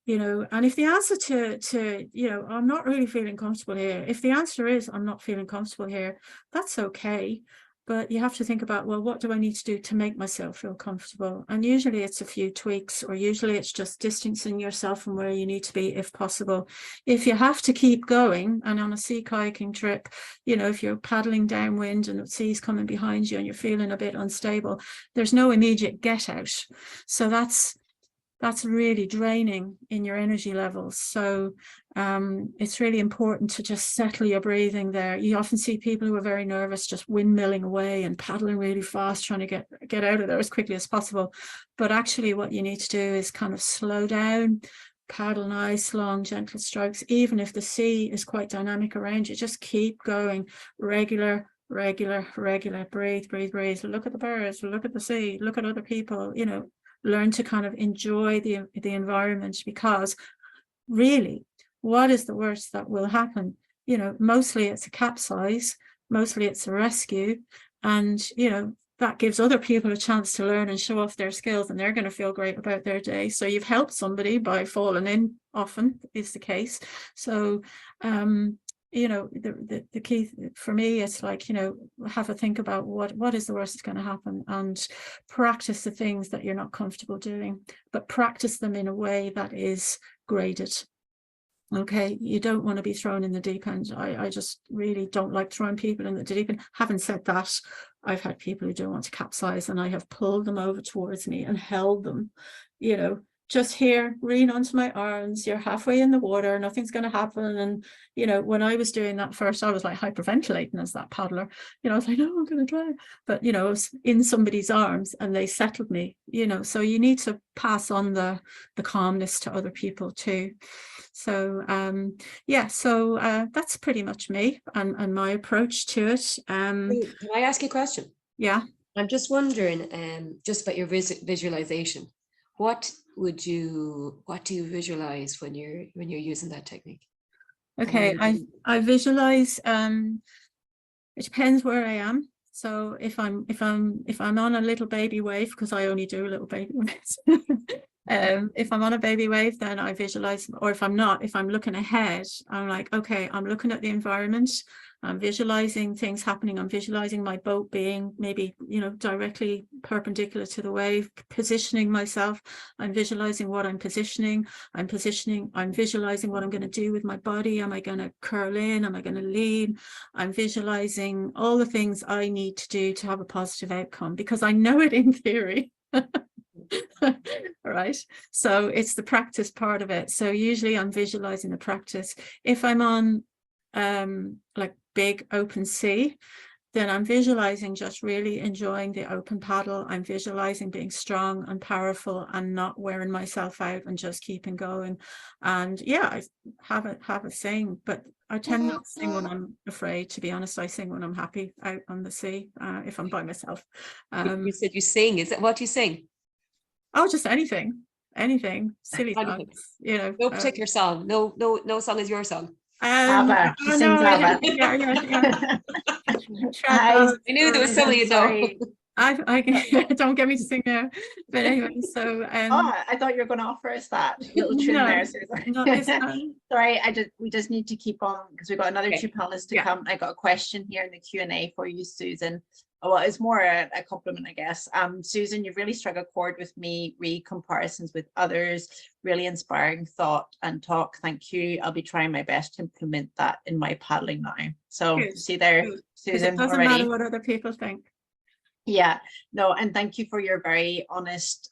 You know, and if the answer to, you know, I'm not really feeling comfortable here, if the answer is I'm not feeling comfortable here, that's okay. But you have to think about, well, what do I need to do to make myself feel comfortable? And usually it's a few tweaks, or usually it's just distancing yourself from where you need to be if possible. If you have to keep going, and on a sea kayaking trip, you know, if you're paddling downwind and the sea's coming behind you and you're feeling a bit unstable, there's no immediate get out. So that's that's really draining in your energy levels. So it's really important to just settle your breathing there. You often see people who are very nervous just windmilling away and paddling really fast, trying to get out of there as quickly as possible. But actually what you need to do is kind of slow down, paddle nice, long, gentle strokes. Even if the sea is quite dynamic around you, just keep going, regular, breathe. Look at the birds, look at the sea, look at other people, you know, learn to kind of enjoy the environment, because really, what is the worst that will happen? You know, mostly it's a capsize, mostly it's a rescue, and, you know, that gives other people a chance to learn and show off their skills, and they're going to feel great about their day. So you've helped somebody by falling in, often is the case. So you know, the key for me, it's like, you know, have a think about what is the worst that's going to happen, and practice the things that you're not comfortable doing, but practice them in a way that is graded. Okay, you don't want to be thrown in the deep end. I just really don't like throwing people in the deep end. Having said that, I've had people who don't want to capsize, and I have pulled them over towards me and held them, you know, just here, lean onto my arms, you're halfway in the water, nothing's going to happen. And, you know, when I was doing that first, I was like hyperventilating as that paddler, you know, I was like, no, I'm going to drown. But, you know, I was in somebody's arms and they settled me, you know, so you need to pass on the calmness to other people too. So, yeah, so that's pretty much me and my approach to it. Can I ask you a question? Yeah. I'm just wondering, just about your visualization. What do you visualize when you're using that technique? Okay, I visualize, it depends where I am. So if I'm on a little baby wave, because I only do little baby waves, if I'm on a baby wave, then I visualize, or if I'm not, if I'm looking ahead, I'm like, okay, I'm looking at the environment, I'm visualizing things happening, I'm visualizing my boat being maybe, you know, directly perpendicular to the wave, positioning myself, I'm visualizing what I'm positioning, I'm visualizing what I'm going to do with my body. Am I going to curl in? Am I going to lean? I'm visualizing all the things I need to do to have a positive outcome, because I know it in theory. Right, so it's the practice part of it. So usually I'm visualizing the practice. If I'm on like big open sea, then I'm visualizing just really enjoying the open paddle. I'm visualizing being strong and powerful and not wearing myself out and just keeping going. And yeah, I have a sing, but I tend not to sing when I'm afraid, to be honest. I sing when I'm happy out on the sea, if I'm by myself. You said you sing. Is that what you sing? Oh, just anything, silly songs, you know. No particular song. No song is your song. ABBA. She sings ABBA. Yeah. I knew there was somebody though. I don't get me to sing now, but anyway, so I thought you were going to offer us that little tune there, Susan. Sorry, we just need to keep on, because we've got another two panelists to come. I got a question here in the Q&A for you, Susan. Well, it's more a compliment, I guess. Susan, you've really struck a chord with me. Comparisons with others, really inspiring thought and talk. Thank you. I'll be trying my best to implement that in my paddling now. So see there, Susan. It doesn't matter what other people think. Yeah, no, and thank you for your very honest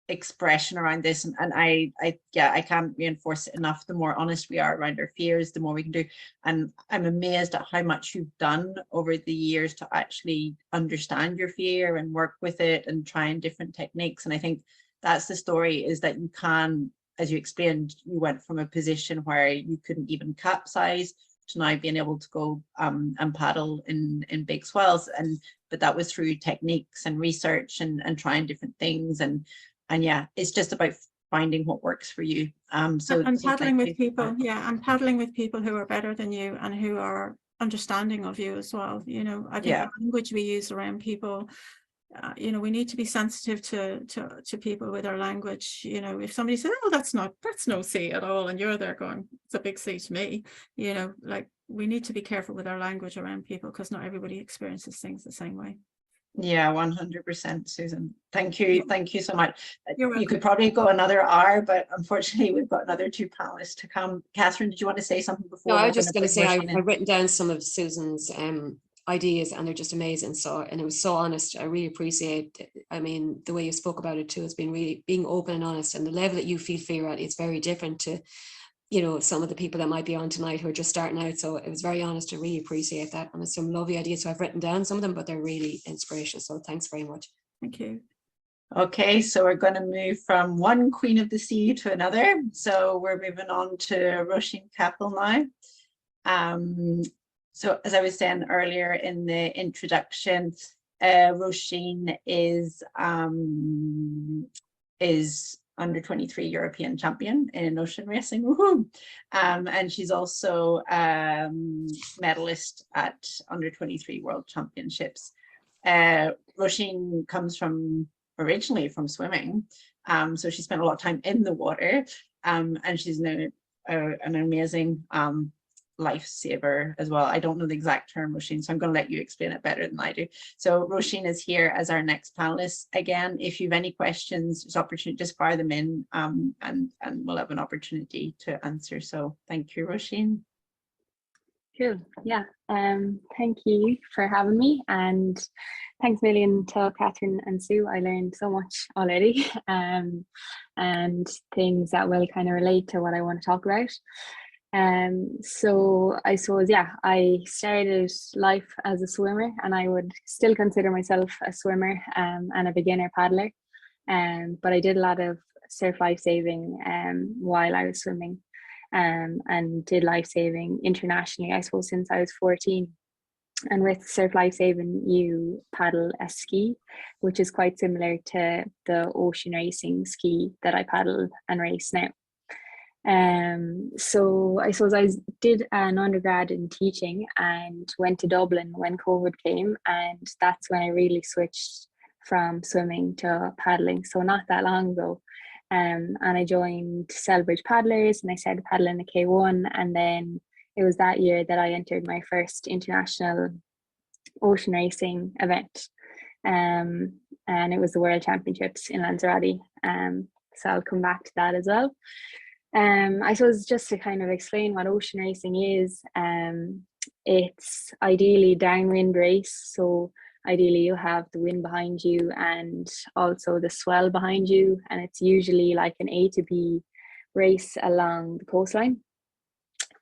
expression around this, and I can't reinforce it enough. The more honest we are around our fears, the more we can do. And I'm amazed at how much you've done over the years to actually understand your fear and work with it and trying different techniques. And I think that's the story, is that you can, as you explained, you went from a position where you couldn't even capsize to now being able to go and paddle in big swells, but that was through techniques and research and trying different things, and yeah, it's just about finding what works for you. So paddling with people, and paddling with people who are better than you and who are understanding of you as well. You know, I think the language we use around people, you know, we need to be sensitive to people with our language. You know, if somebody says, oh, that's no sea at all, and you're there going, it's a big sea to me, you know, like, we need to be careful with our language around people, because not everybody experiences things the same way. Yeah, 100%, Susan. Thank you so much. You could probably go another hour, but unfortunately we've got another two panelists to come. Catherine, did you want to say something before? No, I was just going to say I've written down some of Susan's ideas, and they're just amazing. So, and it was so honest. I really appreciate, I mean, the way you spoke about it too. It's been really being open and honest, and the level that you feel fear at, it's very different to, you know, some of the people that might be on tonight who are just starting out. So it was very honest. I really appreciate that. And it's some lovely ideas. So I've written down some of them, but they're really inspirational. So thanks very much. Thank you. Okay, so we're going to move from one Queen of the Sea to another. So we're moving on to Roisin Capel now. So as I was saying earlier in the introduction, Roisin is under 23 European champion in ocean racing. Woohoo! And she's also medalist at under 23 World Championships. Roisin comes originally from swimming, so she spent a lot of time in the water, and she's now an amazing lifesaver as well. I don't know the exact term, Roisin, so I'm going to let you explain it better than I do. So Roisin is here as our next panelist. Again, if you have any questions, there's opportunity, just fire them in, and we'll have an opportunity to answer. So thank you, Roisin. Cool. Yeah. Thank you for having me, and thanks a million to Catherine and Sue. I learned so much already, and things that will kind of relate to what I want to talk about. So I suppose, yeah, I started life as a swimmer, and I would still consider myself a swimmer and a beginner paddler. But I did a lot of surf lifesaving while I was swimming. And did lifesaving internationally, I suppose, since I was 14. And with surf lifesaving, you paddle a ski, which is quite similar to the ocean racing ski that I paddle and race now. So I suppose I did an undergrad in teaching and went to Dublin when COVID came, and that's when I really switched from swimming to paddling. So not that long ago. And I joined Selbridge Paddlers, and I started paddling the K1, and then it was that year that I entered my first international ocean racing event, and it was the World Championships in Lanzarote. So I'll come back to that as well. I suppose just to kind of explain what ocean racing is, it's ideally downwind race. So ideally you have the wind behind you and also the swell behind you, and it's usually like an A to B race along the coastline,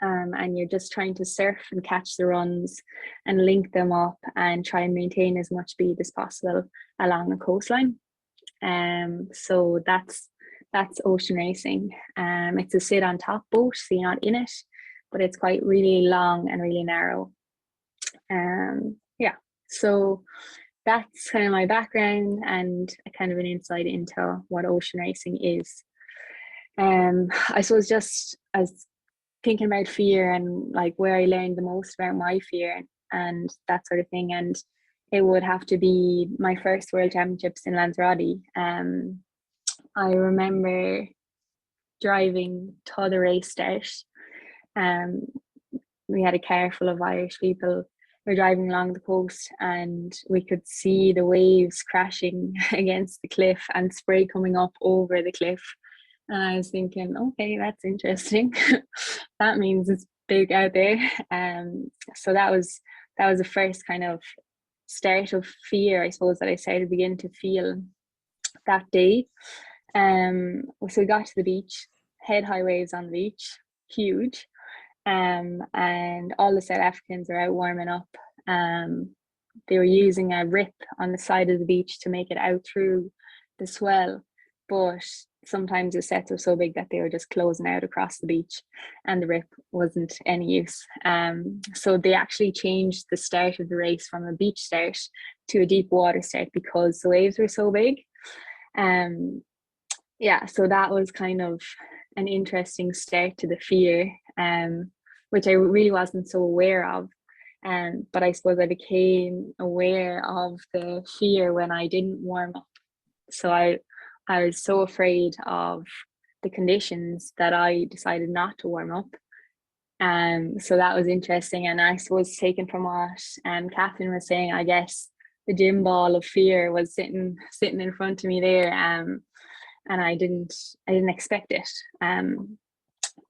and you're just trying to surf and catch the runs and link them up and try and maintain as much speed as possible along the coastline. So that's ocean racing. It's a sit on top boat, so you're not in it, but it's quite really long and really narrow. Yeah, so that's kind of my background and a kind of an insight into what ocean racing is. I suppose just as thinking about fear and like where I learned the most about my fear and that sort of thing, and it would have to be my first World Championships in Lanzarote. I remember driving to the race start. We had a car full of Irish people. We were driving along the coast, and we could see the waves crashing against the cliff and spray coming up over the cliff. And I was thinking, okay, that's interesting. That means it's big out there. So that was the first kind of start of fear, I suppose, that I started to begin to feel that day. So we got to the beach, head high waves on the beach, huge. And all the South Africans were out warming up. They were using a rip on the side of the beach to make it out through the swell, but sometimes the sets were so big that they were just closing out across the beach, and the rip wasn't any use. So they actually changed the start of the race from a beach start to a deep water start because the waves were so big. Yeah, so that was kind of an interesting start to the fear, which I really wasn't so aware of. But I suppose I became aware of the fear when I didn't warm up. So I was so afraid of the conditions that I decided not to warm up. So that was interesting. And I suppose taken from what Catherine was saying, I guess the gym ball of fear was sitting in front of me there. And I didn't expect it.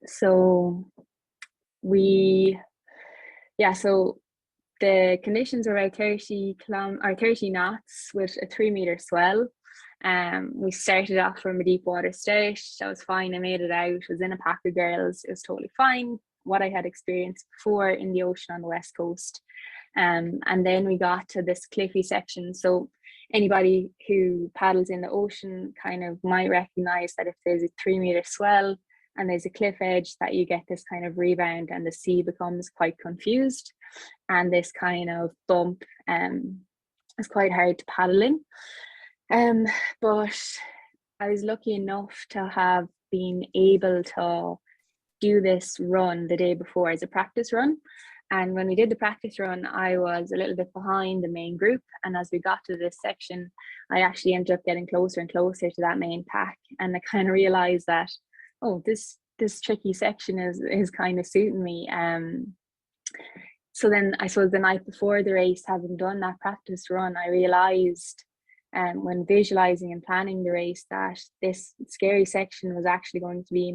So the conditions were about 30 knots with a 3-meter swell. We started off from a deep water start. That was fine. I made it out. Was in a pack of girls. It was totally fine. What I had experienced before in the ocean on the west coast. And then we got to this cliffy section. So anybody who paddles in the ocean kind of might recognize that if there's a 3-meter swell and there's a cliff edge, that you get this kind of rebound and the sea becomes quite confused, and this kind of bump is quite hard to paddle in. But I was lucky enough to have been able to do this run the day before as a practice run. And when we did the practice run, I was a little bit behind the main group. And as we got to this section, I actually ended up getting closer and closer to that main pack. And I kind of realized that, oh, this tricky section is kind of suiting me. So then I suppose the night before the race, having done that practice run, I realized when visualizing and planning the race that this scary section was actually going to be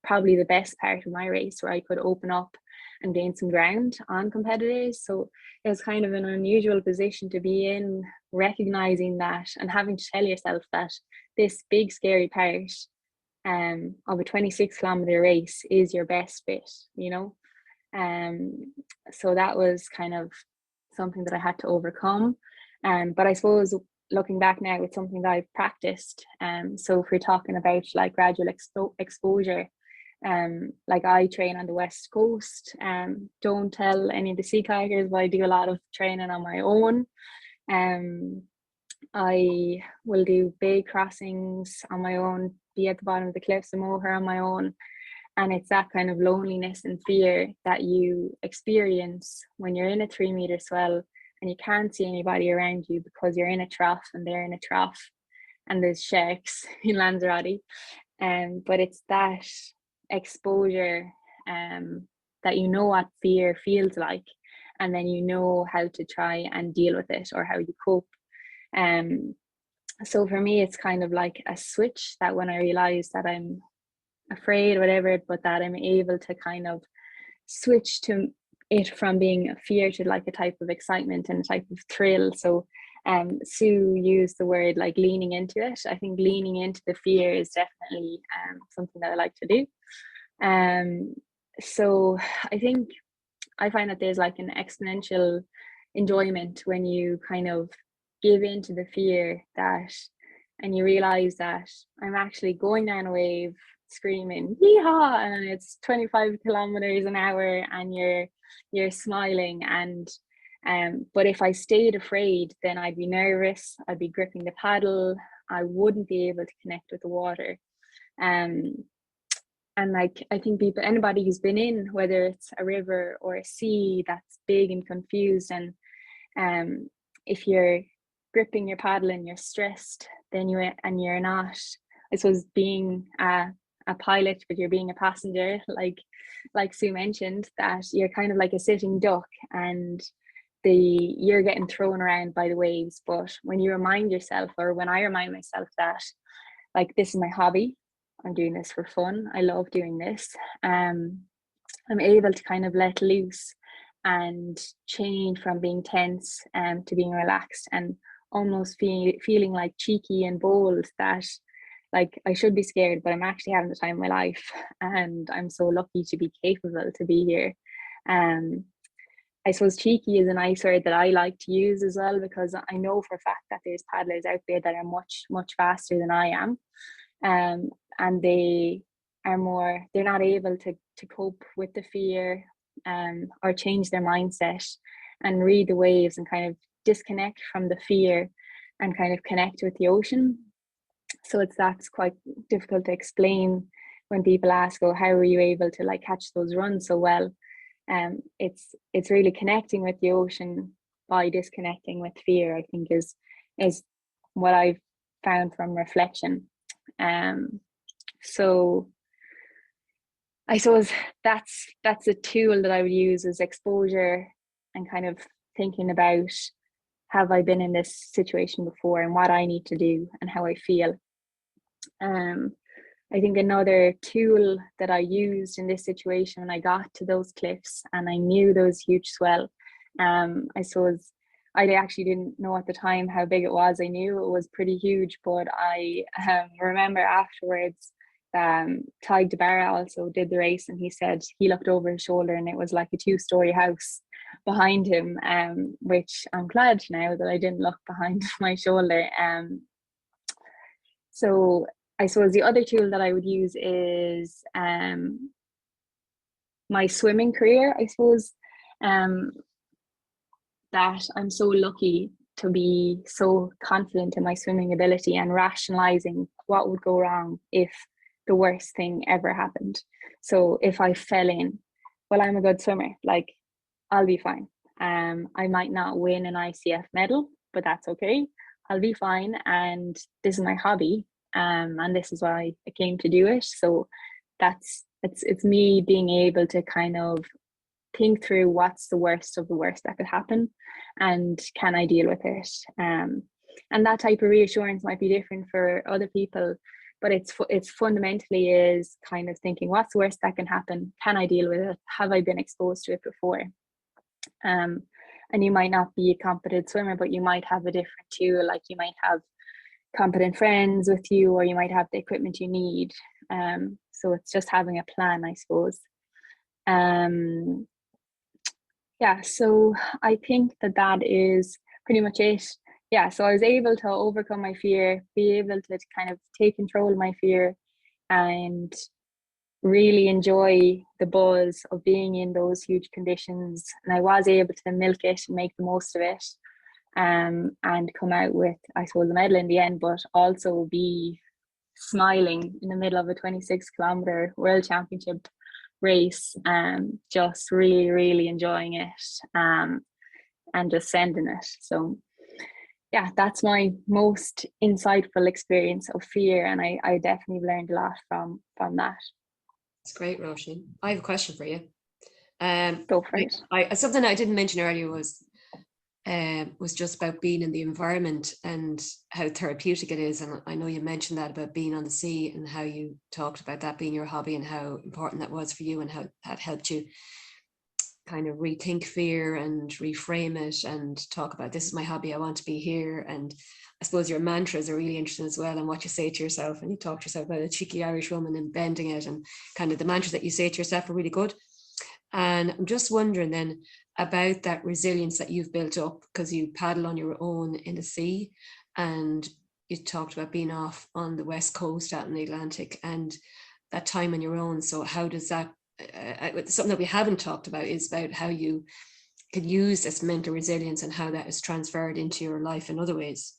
probably the best part of my race, where I could open up and gain some ground on competitors. So it was kind of an unusual position to be in, recognizing that and having to tell yourself that this big scary part of a 26-kilometer race is your best bit, you know. So that was kind of something that I had to overcome. But I suppose looking back now, it's something that I've practiced. So if we're talking about like gradual exposure, like I train on the west coast. Don't tell any of the sea kayakers, but I do a lot of training on my own. I will do big crossings on my own, be at the bottom of the cliffs of Moher on my own. And it's that kind of loneliness and fear that you experience when you're in a 3-meter swell and you can't see anybody around you because you're in a trough and they're in a trough and there's sharks in Lanzarote. But it's that exposure that you know what fear feels like, and then you know how to try and deal with it or how you cope. So for me, it's kind of like a switch that when I realize that I'm afraid or whatever, but that I'm able to kind of switch to it from being a fear to like a type of excitement and a type of thrill. So Sue used the word like leaning into it. I think leaning into the fear is definitely something that I like to do. So I think I find that there's like an exponential enjoyment when you kind of give in to the fear that, and you realize that I'm actually going down a wave screaming yeehaw, and it's 25 kilometers an hour and you're smiling, and but if I stayed afraid, then I'd be nervous, I'd be gripping the paddle, I wouldn't be able to connect with the water. And like I think anybody who's been in, whether it's a river or a sea that's big and confused, and if you're gripping your paddle and you're stressed, then you're not, I suppose, being a pilot, but you're being a passenger, like Sue mentioned, that you're kind of like a sitting duck and you're getting thrown around by the waves. But when you remind yourself, or when I remind myself that like this is my hobby, I'm doing this for fun, I love doing this, I'm able to kind of let loose and change from being tense to being relaxed, and almost feeling like cheeky and bold, that like I should be scared, but I'm actually having the time of my life, and I'm so lucky to be capable to be here. I suppose cheeky is a nice word that I like to use as well, because I know for a fact that there's paddlers out there that are much faster than I am, and they're not able to cope with the fear or change their mindset and read the waves and kind of disconnect from the fear and kind of connect with the ocean. So that's quite difficult to explain when people ask, oh, how were you able to like catch those runs so well? It's really connecting with the ocean by disconnecting with fear, I think is what I've found from reflection. So I suppose that's a tool that I would use, as exposure and kind of thinking about, have I been in this situation before and what I need to do and how I feel. I think another tool that I used in this situation when I got to those cliffs and I knew there was huge swell, I suppose I actually didn't know at the time how big it was. I knew it was pretty huge, but I remember afterwards Ty DeBarra also did the race, and he said he looked over his shoulder and it was like a 2-story house behind him, which I'm glad now that I didn't look behind my shoulder. So I suppose the other tool that I would use is my swimming career. I suppose that I'm so lucky to be so confident in my swimming ability and rationalizing what would go wrong if the worst thing ever happened. So if I fell in, well, I'm a good swimmer, like I'll be fine. I might not win an ICF medal, but that's okay. I'll be fine. And this is my hobby. And this is why I came to do it. So it's me being able to kind of think through what's the worst of the worst that could happen and can I deal with it. And that type of reassurance might be different for other people, but it's fundamentally is kind of thinking, what's the worst that can happen? Can I deal with it? Have I been exposed to it before? And you might not be a competent swimmer, but you might have a different tool. Like you might have competent friends with you, or you might have the equipment you need. So it's just having a plan, I suppose. Yeah, so I think that is pretty much it. Yeah, so I was able to overcome my fear, be able to kind of take control of my fear and really enjoy the buzz of being in those huge conditions. And I was able to milk it and make the most of it, and come out with, I suppose, a medal in the end, but also be smiling in the middle of a 26-kilometer world championship race, just really enjoying it, and just sending it. So yeah, that's my most insightful experience of fear, and I definitely learned a lot from that. It's great, Roisin. I have a question for you. Go for it. Something I didn't mention earlier was just about being in the environment and how therapeutic it is. And I know you mentioned that about being on the sea and how you talked about that being your hobby and how important that was for you and how that helped you kind of rethink fear and reframe it and talk about, this is my hobby, I want to be here. And I suppose your mantras are really interesting as well, and what you say to yourself. And you talk to yourself about a cheeky Irish woman and bending it, and kind of the mantras that you say to yourself are really good. And I'm just wondering then about that resilience that you've built up, because you paddle on your own in the sea, and you talked about being off on the west coast out in the Atlantic and that time on your own. So how does that, something that we haven't talked about is about how you can use this mental resilience and how that is transferred into your life in other ways.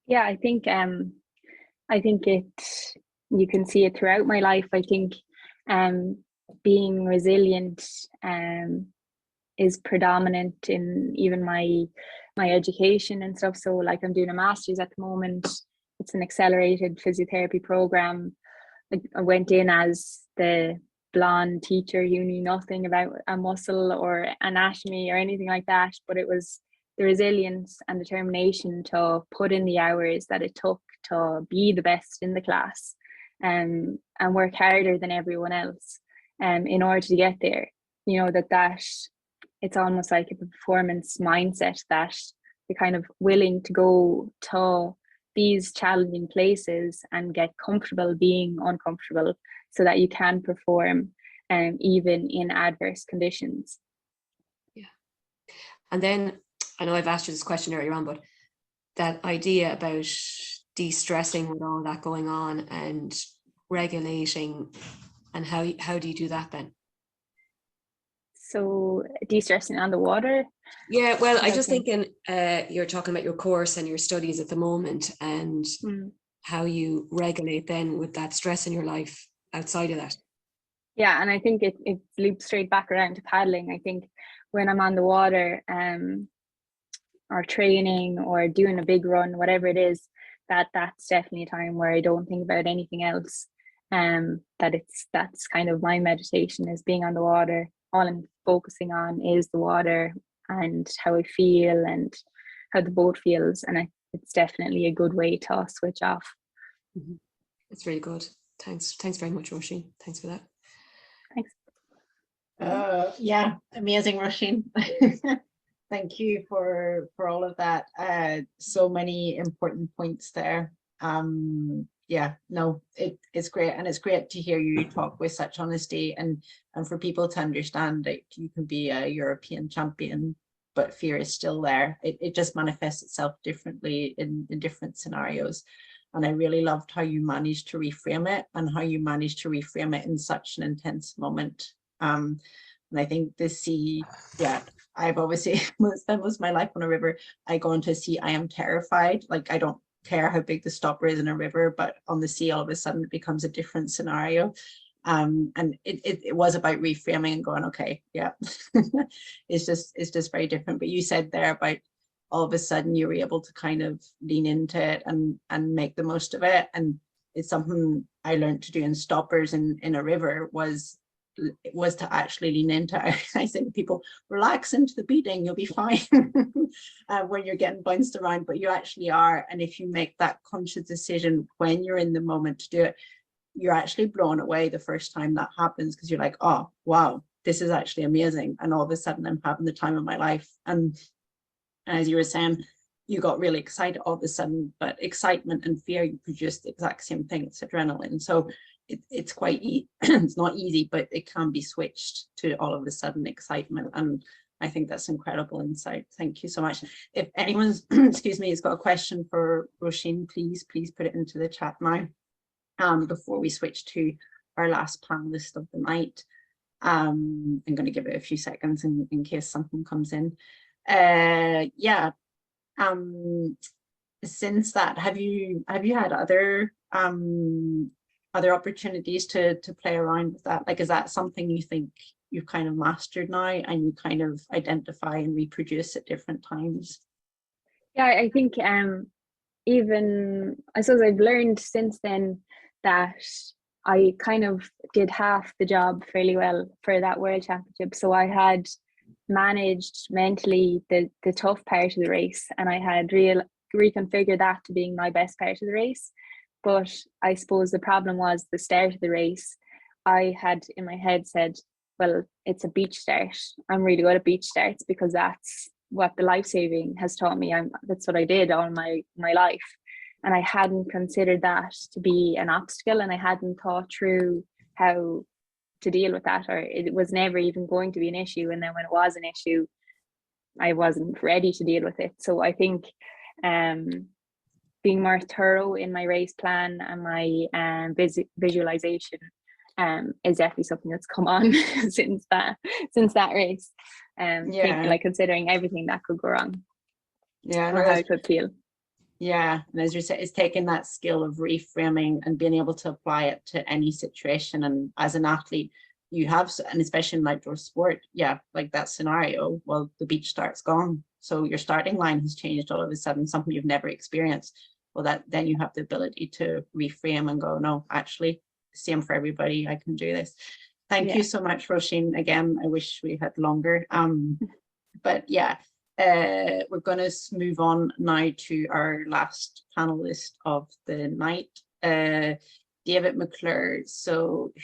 Yeah, I think it, you can see it throughout my life. I think being resilient is predominant in even my education and stuff. So like I'm doing a master's at the moment. It's an accelerated physiotherapy program. I went in as the blonde teacher who knew nothing about a muscle or anatomy or anything like that, but it was the resilience and determination to put in the hours that it took to be the best in the class, and work harder than everyone else in order to get there. You know, that it's almost like a performance mindset, that you're kind of willing to go to these challenging places and get comfortable being uncomfortable so that you can perform even in adverse conditions. Yeah. And then I know I've asked you this question earlier on, but that idea about de-stressing with all that going on and regulating, and how do you do that then? So de-stressing on the water? Yeah, well, I just thinking you're talking about your course and your studies at the moment, and how you regulate then with that stress in your life outside of that. Yeah, and I think it loops straight back around to paddling. I think when I'm on the water or training or doing a big run, whatever it is, that's definitely a time where I don't think about anything else. That's kind of my meditation, is being on the water. All I'm focusing on is the water and how I feel and how the boat feels, and it's definitely a good way to switch off. It's really good. Thanks very much, Roisin. Thanks for that. Thanks. Yeah, amazing, Roisin. Thank you for all of that. So many important points there. Yeah, no, it's great, and it's great to hear you talk with such honesty, and for people to understand that you can be a European champion, but fear is still there. It just manifests itself differently in different scenarios. And I really loved how you managed to reframe it, and how you managed to reframe it in such an intense moment. And I think the sea, yeah, I've obviously spent most of my life on a river. I go into a sea, I am terrified. Like, I don't care how big the stopper is in a river, but on the sea, all of a sudden it becomes a different scenario. And it was about reframing and going, okay, yeah, it's just very different. But you said there about all of a sudden you were able to kind of lean into it and make the most of it. And it's something I learned to do in stoppers in a river was to actually lean into. I say to people, relax into the beating, you'll be fine. When you're getting bounced around, but you actually are. And if you make that conscious decision when you're in the moment to do it, you're actually blown away the first time that happens, because you're like, oh wow, this is actually amazing, and all of a sudden I'm having the time of my life. And as you were saying, you got really excited all of a sudden, but excitement and fear, you produce the exact same thing. It's adrenaline. So it's quite it's not easy, but it can be switched to all of a sudden excitement. And I think that's incredible insight. Thank you so much. If anyone's excuse me, has got a question for Roisin, please put it into the chat now, before we switch to our last panelist of the night. I'm going to give it a few seconds in case something comes in. Yeah. Since that, have you had other opportunities to play around with that? Like, is that something you think you've kind of mastered now, and you kind of identify and reproduce at different times? Yeah, I think even I suppose I've learned since then that I kind of did half the job fairly well for that World Championship. So I had managed mentally the tough part of the race, and I had reconfigured that to being my best part of the race. But I suppose the problem was the start of the race. I had in my head said, well, it's a beach start. I'm really good at beach starts because that's what the lifesaving has taught me. That's what I did all my life. And I hadn't considered that to be an obstacle, and I hadn't thought through how to deal with that, or it was never even going to be an issue. And then when it was an issue, I wasn't ready to deal with it. So I think being more thorough in my race plan and my visualization is definitely something that's come on since that race. Yeah. Like considering everything that could go wrong. Yeah, or how it could feel. Yeah, and as you said, it's taking that skill of reframing and being able to apply it to any situation. And as an athlete, you have, and especially in outdoor sport, yeah, like that scenario, well, the beach start's gone. So your starting line has changed all of a sudden, something you've never experienced. Well, then you have the ability to reframe and go, no, actually, same for everybody, I can do this. Thank you so much, Roisin. Again, I wish we had longer. But yeah. We're going to move on now to our last panelist of the night, David McClure,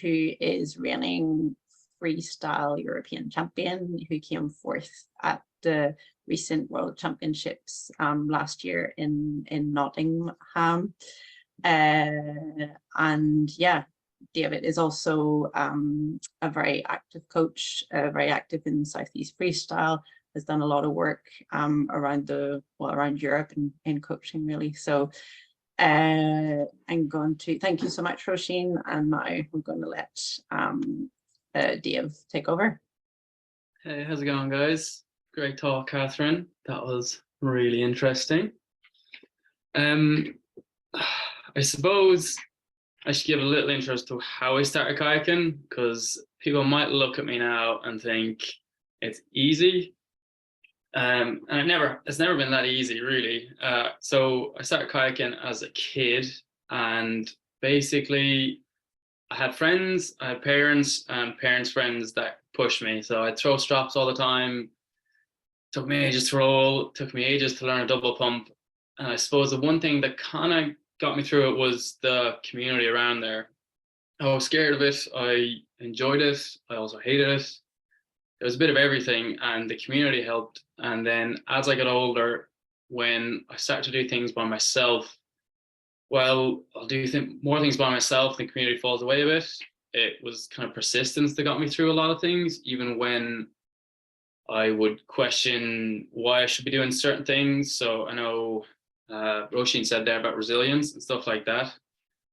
who is reigning freestyle European champion, who came fourth at the recent World Championships last year in Nottingham. And yeah, David is also a very active coach, very active in Southeast Freestyle, has done a lot of work around Europe in coaching, really. So I'm going to thank you so much, Roisin, and now we're going to let Dave take over. Hey, how's it going, guys? Great talk, Catherine. That was really interesting. I suppose I should give a little intro as to how I started kayaking, because people might look at me now and think it's easy. And it's never been that easy, really. So I started kayaking as a kid, and basically I had friends, I had parents and parents' friends that pushed me. So I'd throw straps all the time. Took me ages to roll, took me ages to learn a double pump. And I suppose the one thing that kind of got me through it was the community around there. I was scared of it. I enjoyed it. I also hated it. there was a bit of everything, and the community helped. And then as I got older, when I started to do things by myself, well, I'll do more things by myself, the community falls away a bit. It was kind of persistence that got me through a lot of things, even when I would question why I should be doing certain things. So I know Roisin said there about resilience and stuff like that.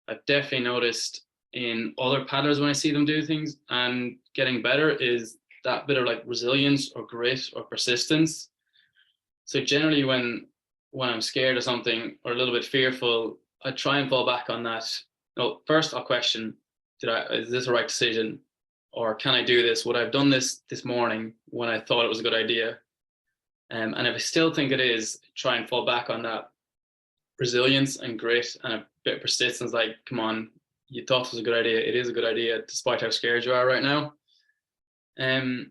I've definitely noticed in other paddlers when I see them do things and getting better is that bit of like resilience or grit or persistence. So generally when I'm scared of something or a little bit fearful, I try and fall back on that. No, first I'll question, is this the right decision? Or can I do this? Would I have done this morning when I thought it was a good idea? And if I still think it is, try and fall back on that resilience and grit and a bit of persistence, like, come on, you thought it was a good idea. It is a good idea, despite how scared you are right now. I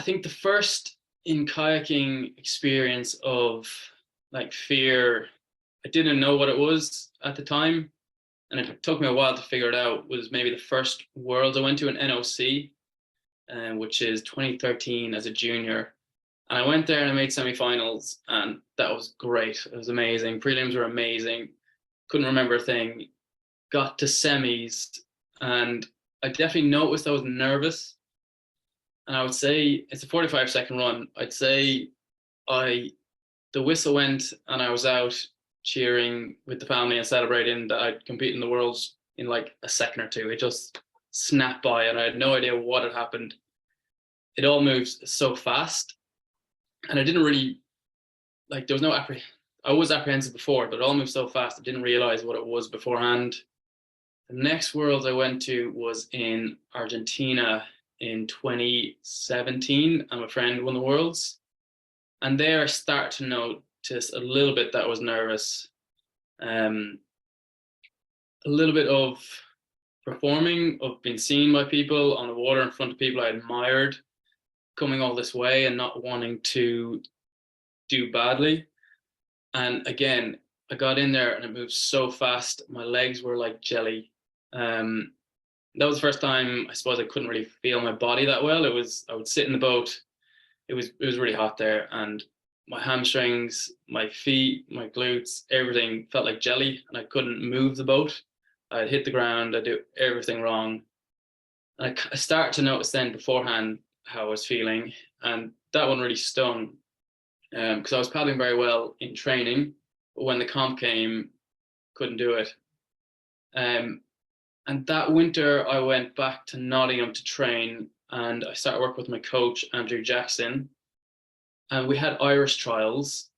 think the first in kayaking experience of like fear, I didn't know what it was at the time. And it took me a while to figure it out, was maybe the first Worlds I went to in NOC, which is 2013 as a junior. And I went there and I made semifinals, and that was great. It was amazing. Prelims were amazing. Couldn't remember a thing. Got to semis, and I definitely noticed I was nervous. And I would say it's a 45-second run. I'd say the whistle went and I was out cheering with the family and celebrating that I'd compete in the Worlds in like a second or two. It just snapped by and I had no idea what had happened. It all moved so fast, and I didn't really, like, there was no I was apprehensive before, but it all moved so fast I didn't realize what it was beforehand. The next Worlds I went to was in Argentina in 2017, and my friend won the Worlds. And there I started to notice a little bit that I was nervous. A little bit of performing, of being seen by people on the water in front of people I admired, coming all this way and not wanting to do badly. And again, I got in there and it moved so fast. My legs were like jelly. That was the first time I suppose I couldn't really feel my body that well. I would sit in the boat. It was really hot there, and my hamstrings, my feet, my glutes, everything felt like jelly, and I couldn't move the boat. I'd hit the ground, I'd do everything wrong. And I started to notice then beforehand how I was feeling, and that one really stung, because I was paddling very well in training, but when the comp came, couldn't do it. And that winter I went back to Nottingham to train, and I started working with my coach, Andrew Jackson, and we had Irish trials.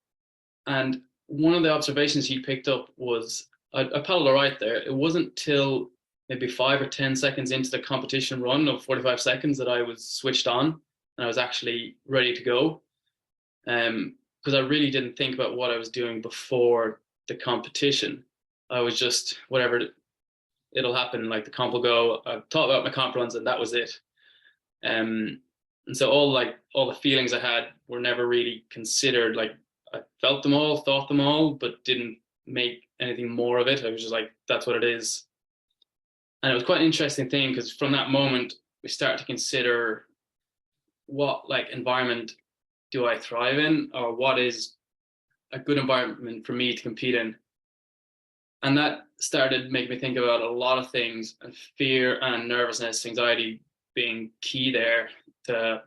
And one of the observations he picked up was I paddled all right there. It wasn't till maybe 5 or 10 seconds into the competition run of 45 seconds that I was switched on and I was actually ready to go. Because I really didn't think about what I was doing before the competition. I was just, whatever, it'll happen, like the comp will go. I thought about my comp runs and that was it. And so all the feelings I had were never really considered. Like, I felt them all, thought them all, but didn't make anything more of it. I was just like, that's what it is. And it was quite an interesting thing, because from that moment we started to consider what like environment do I thrive in, or what is a good environment for me to compete in. And that started making me think about a lot of things, and fear and nervousness, anxiety being key there to,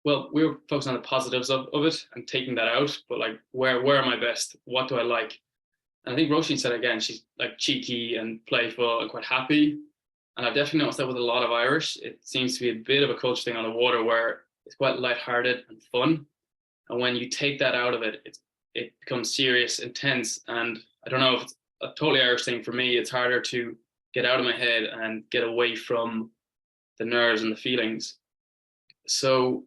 well, we were focusing on the positives of it and taking that out, but like, where am I best? What do I like? And I think Roisin said again, she's like cheeky and playful and quite happy. And I've definitely noticed that with a lot of Irish. It seems to be a bit of a culture thing on the water where it's quite lighthearted and fun. And when you take that out of it, it becomes serious, intense. And I don't know if it's a totally Irish thing for me. It's harder to get out of my head and get away from the nerves and the feelings. So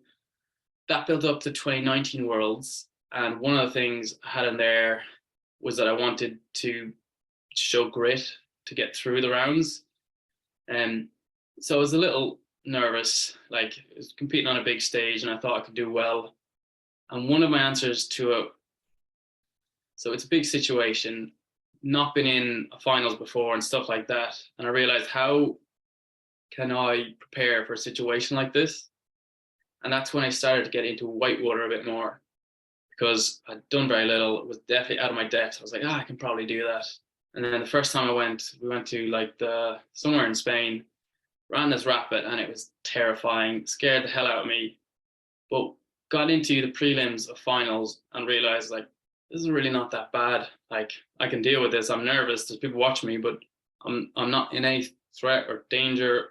that built up to 2019 Worlds. And one of the things I had in there was that I wanted to show grit to get through the rounds. And so I was a little nervous, like I was competing on a big stage and I thought I could do well. And one of my answers to it, so it's a big situation, not been in a finals before and stuff like that. And I realized, how can I prepare for a situation like this? And that's when I started to get into whitewater a bit more, because I'd done very little. It was definitely out of my depth. I was like, I can probably do that. And then the first time we went to like somewhere in Spain, ran this rapid, and it was terrifying, scared the hell out of me. But got into the prelims of finals and realized, like, this is really not that bad. Like, I can deal with this. I'm nervous. There's people watching me, but I'm not in any threat or danger.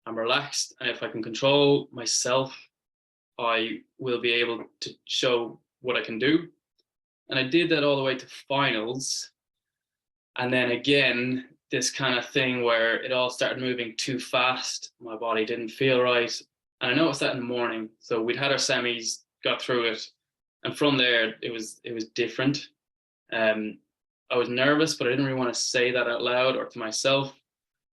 I'm relaxed, and if I can control myself, I will be able to show what I can do. And I did that all the way to finals. And then again, this kind of thing where it all started moving too fast. My body didn't feel right. And I noticed that in the morning. So we'd had our semis, got through it. And from there, it was different. I was nervous, but I didn't really want to say that out loud or to myself.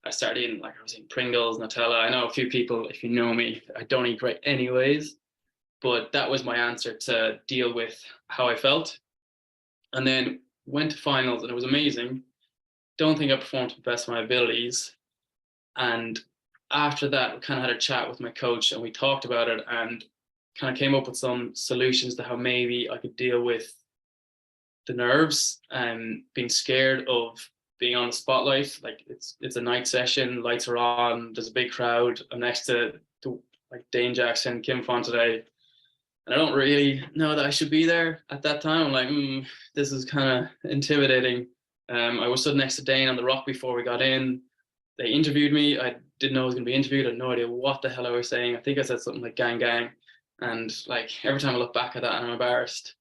I started eating, like, I was eating Pringles, Nutella. I know a few people, if you know me, I don't eat great anyways. But that was my answer to deal with how I felt. And then went to finals, and it was amazing. Don't think I performed to the best of my abilities. And after that, we kind of had a chat with my coach, and we talked about it and kind of came up with some solutions to how maybe I could deal with the nerves and being scared of being on the spotlight. Like, it's a night session, lights are on, there's a big crowd. I'm next to like Dane Jackson, Kim Font today. And I don't really know that I should be there at that time. I'm like, this is kind of intimidating. I was stood next to Dane on the rock before we got in. They interviewed me. I didn't know I was going to be interviewed. I had no idea what the hell I was saying. I think I said something like gang, gang. And like, every time I look back at that, I'm embarrassed.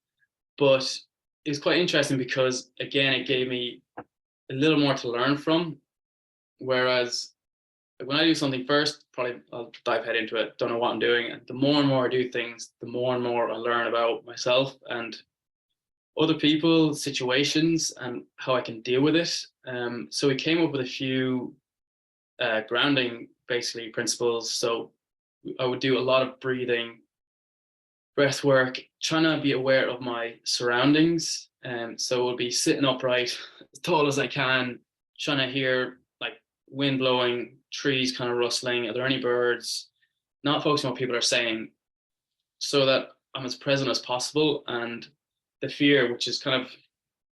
But it was quite interesting because, again, it gave me a little more to learn from. Whereas when I do something first, probably I'll dive head into it, don't know what I'm doing. And the more and more I do things, the more and more I learn about myself and other people, situations, and how I can deal with it. So we came up with a few grounding, basically, principles. So I would do a lot of breathing, breath work, trying to be aware of my surroundings. So it would be sitting upright, as tall as I can, trying to hear like wind blowing, trees kind of rustling. Are there any birds? Not focusing on what people are saying, so that I'm as present as possible. And the fear, which is kind of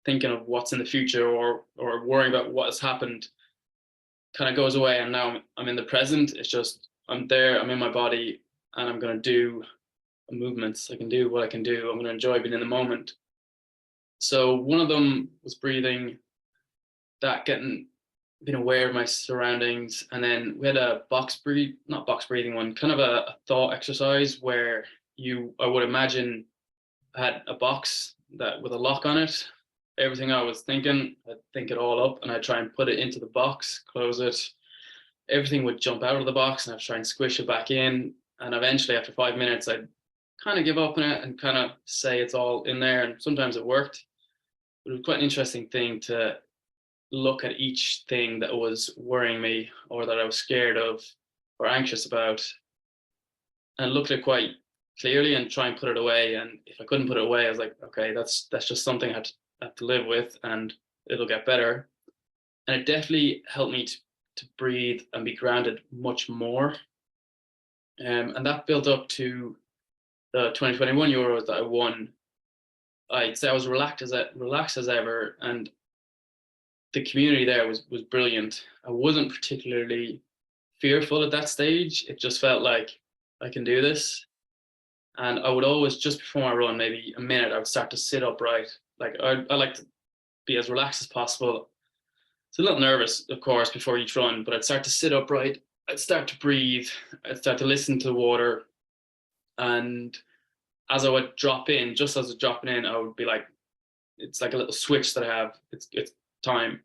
thinking of what's in the future or worrying about what has happened, kind of goes away. And now I'm in the present. It's just, I'm there, I'm in my body, and I'm going to do movements. I can do what I can do. I'm going to enjoy being in the moment. So one of them was breathing, that being aware of my surroundings. And then we had a not box breathing one, kind of a thought exercise where I would imagine I had a box that with a lock on it. Everything I was thinking, I'd think it all up and I'd try and put it into the box, close it. Everything would jump out of the box and I'd try and squish it back in. And eventually, after 5 minutes, I'd kind of give up on it and kind of say it's all in there. And sometimes it worked. But it was quite an interesting thing to look at each thing that was worrying me or that I was scared of or anxious about, and look at it quite clearly and try and put it away. And if I couldn't put it away, I was like, okay, that's just something I have to live with, and it'll get better. And it definitely helped me to breathe and be grounded much more. And that built up to the 2021 Euros that I won. I'd say I was relaxed as ever, and the community there was brilliant. I wasn't particularly fearful at that stage. It just felt like I can do this. And I would always, just before my run, maybe a minute, I would start to sit upright. Like I like to be as relaxed as possible. It's a little nervous, of course, before each run, but I'd start to sit upright. I'd start to breathe. I'd start to listen to the water. And as I would drop in, just as I was dropping in, I would be like, it's like a little switch that I have. It's time.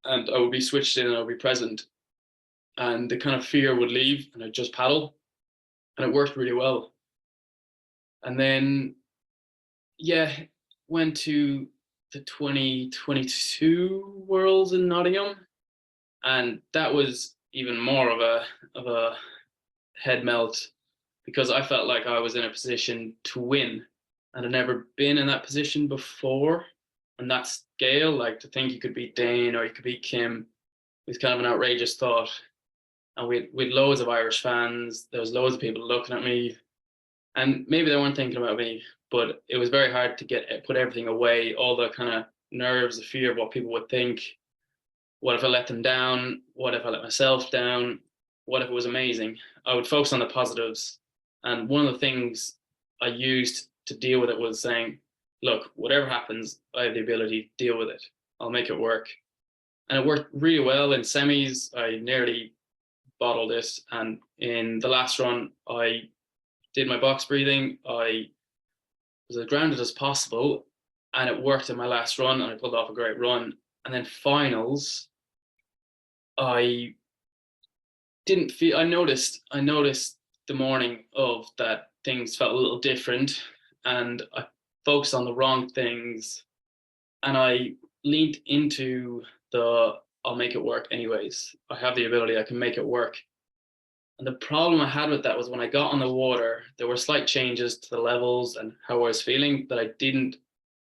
And I would be switched in and I would be present. And the kind of fear would leave and I'd just paddle. And it worked really well. And then, went to the 2022 Worlds in Nottingham. And that was even more of a head melt, because I felt like I was in a position to win. And I'd never been in that position before. On that scale, like to think you could beat Dane or you could beat Kim was kind of an outrageous thought. and we'd loads of Irish fans. There was loads of people looking at me, and maybe they weren't thinking about me, but it was very hard to put everything away, all the kind of nerves, the fear of what people would think. What if I let them down? What if I let myself down? What if it was amazing? I would focus on the positives. And one of the things I used to deal with it was saying, look, whatever happens, I have the ability to deal with it. I'll make it work. And it worked really well. In semis, I nearly bottled it. And in the last run, I did my box breathing. I was as grounded as possible. And it worked in my last run. And I pulled off a great run. And then finals, I didn't feel, I noticed the morning of that things felt a little different, and I focused on the wrong things, and I leaned into I'll make it work anyways. I have the ability, I can make it work. And the problem I had with that was when I got on the water, there were slight changes to the levels and how I was feeling that I didn't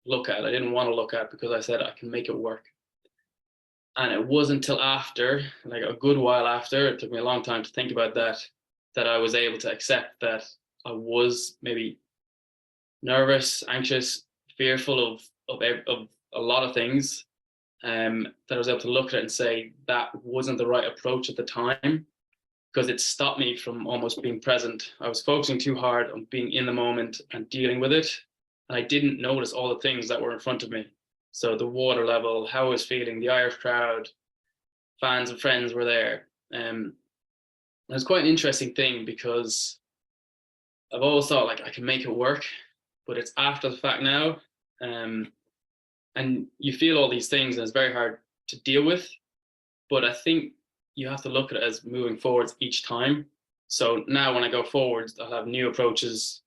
look at. I didn't want to look at, because I said I can make it work. And it wasn't until after, like a good while after, it took me a long time to think about that, that I was able to accept that I was maybe nervous, anxious, fearful of a lot of things, that I was able to look at it and say that wasn't the right approach at the time, because it stopped me from almost being present. I was focusing too hard on being in the moment and dealing with it, and I didn't notice all the things that were in front of me. So the water level, how I was feeling, the Irish crowd, fans and friends were there. It was quite an interesting thing, because I've always thought like I can make it work, but it's after the fact now. And you feel all these things and it's very hard to deal with. But I think you have to look at it as moving forwards each time. So now when I go forwards, I'll have new approaches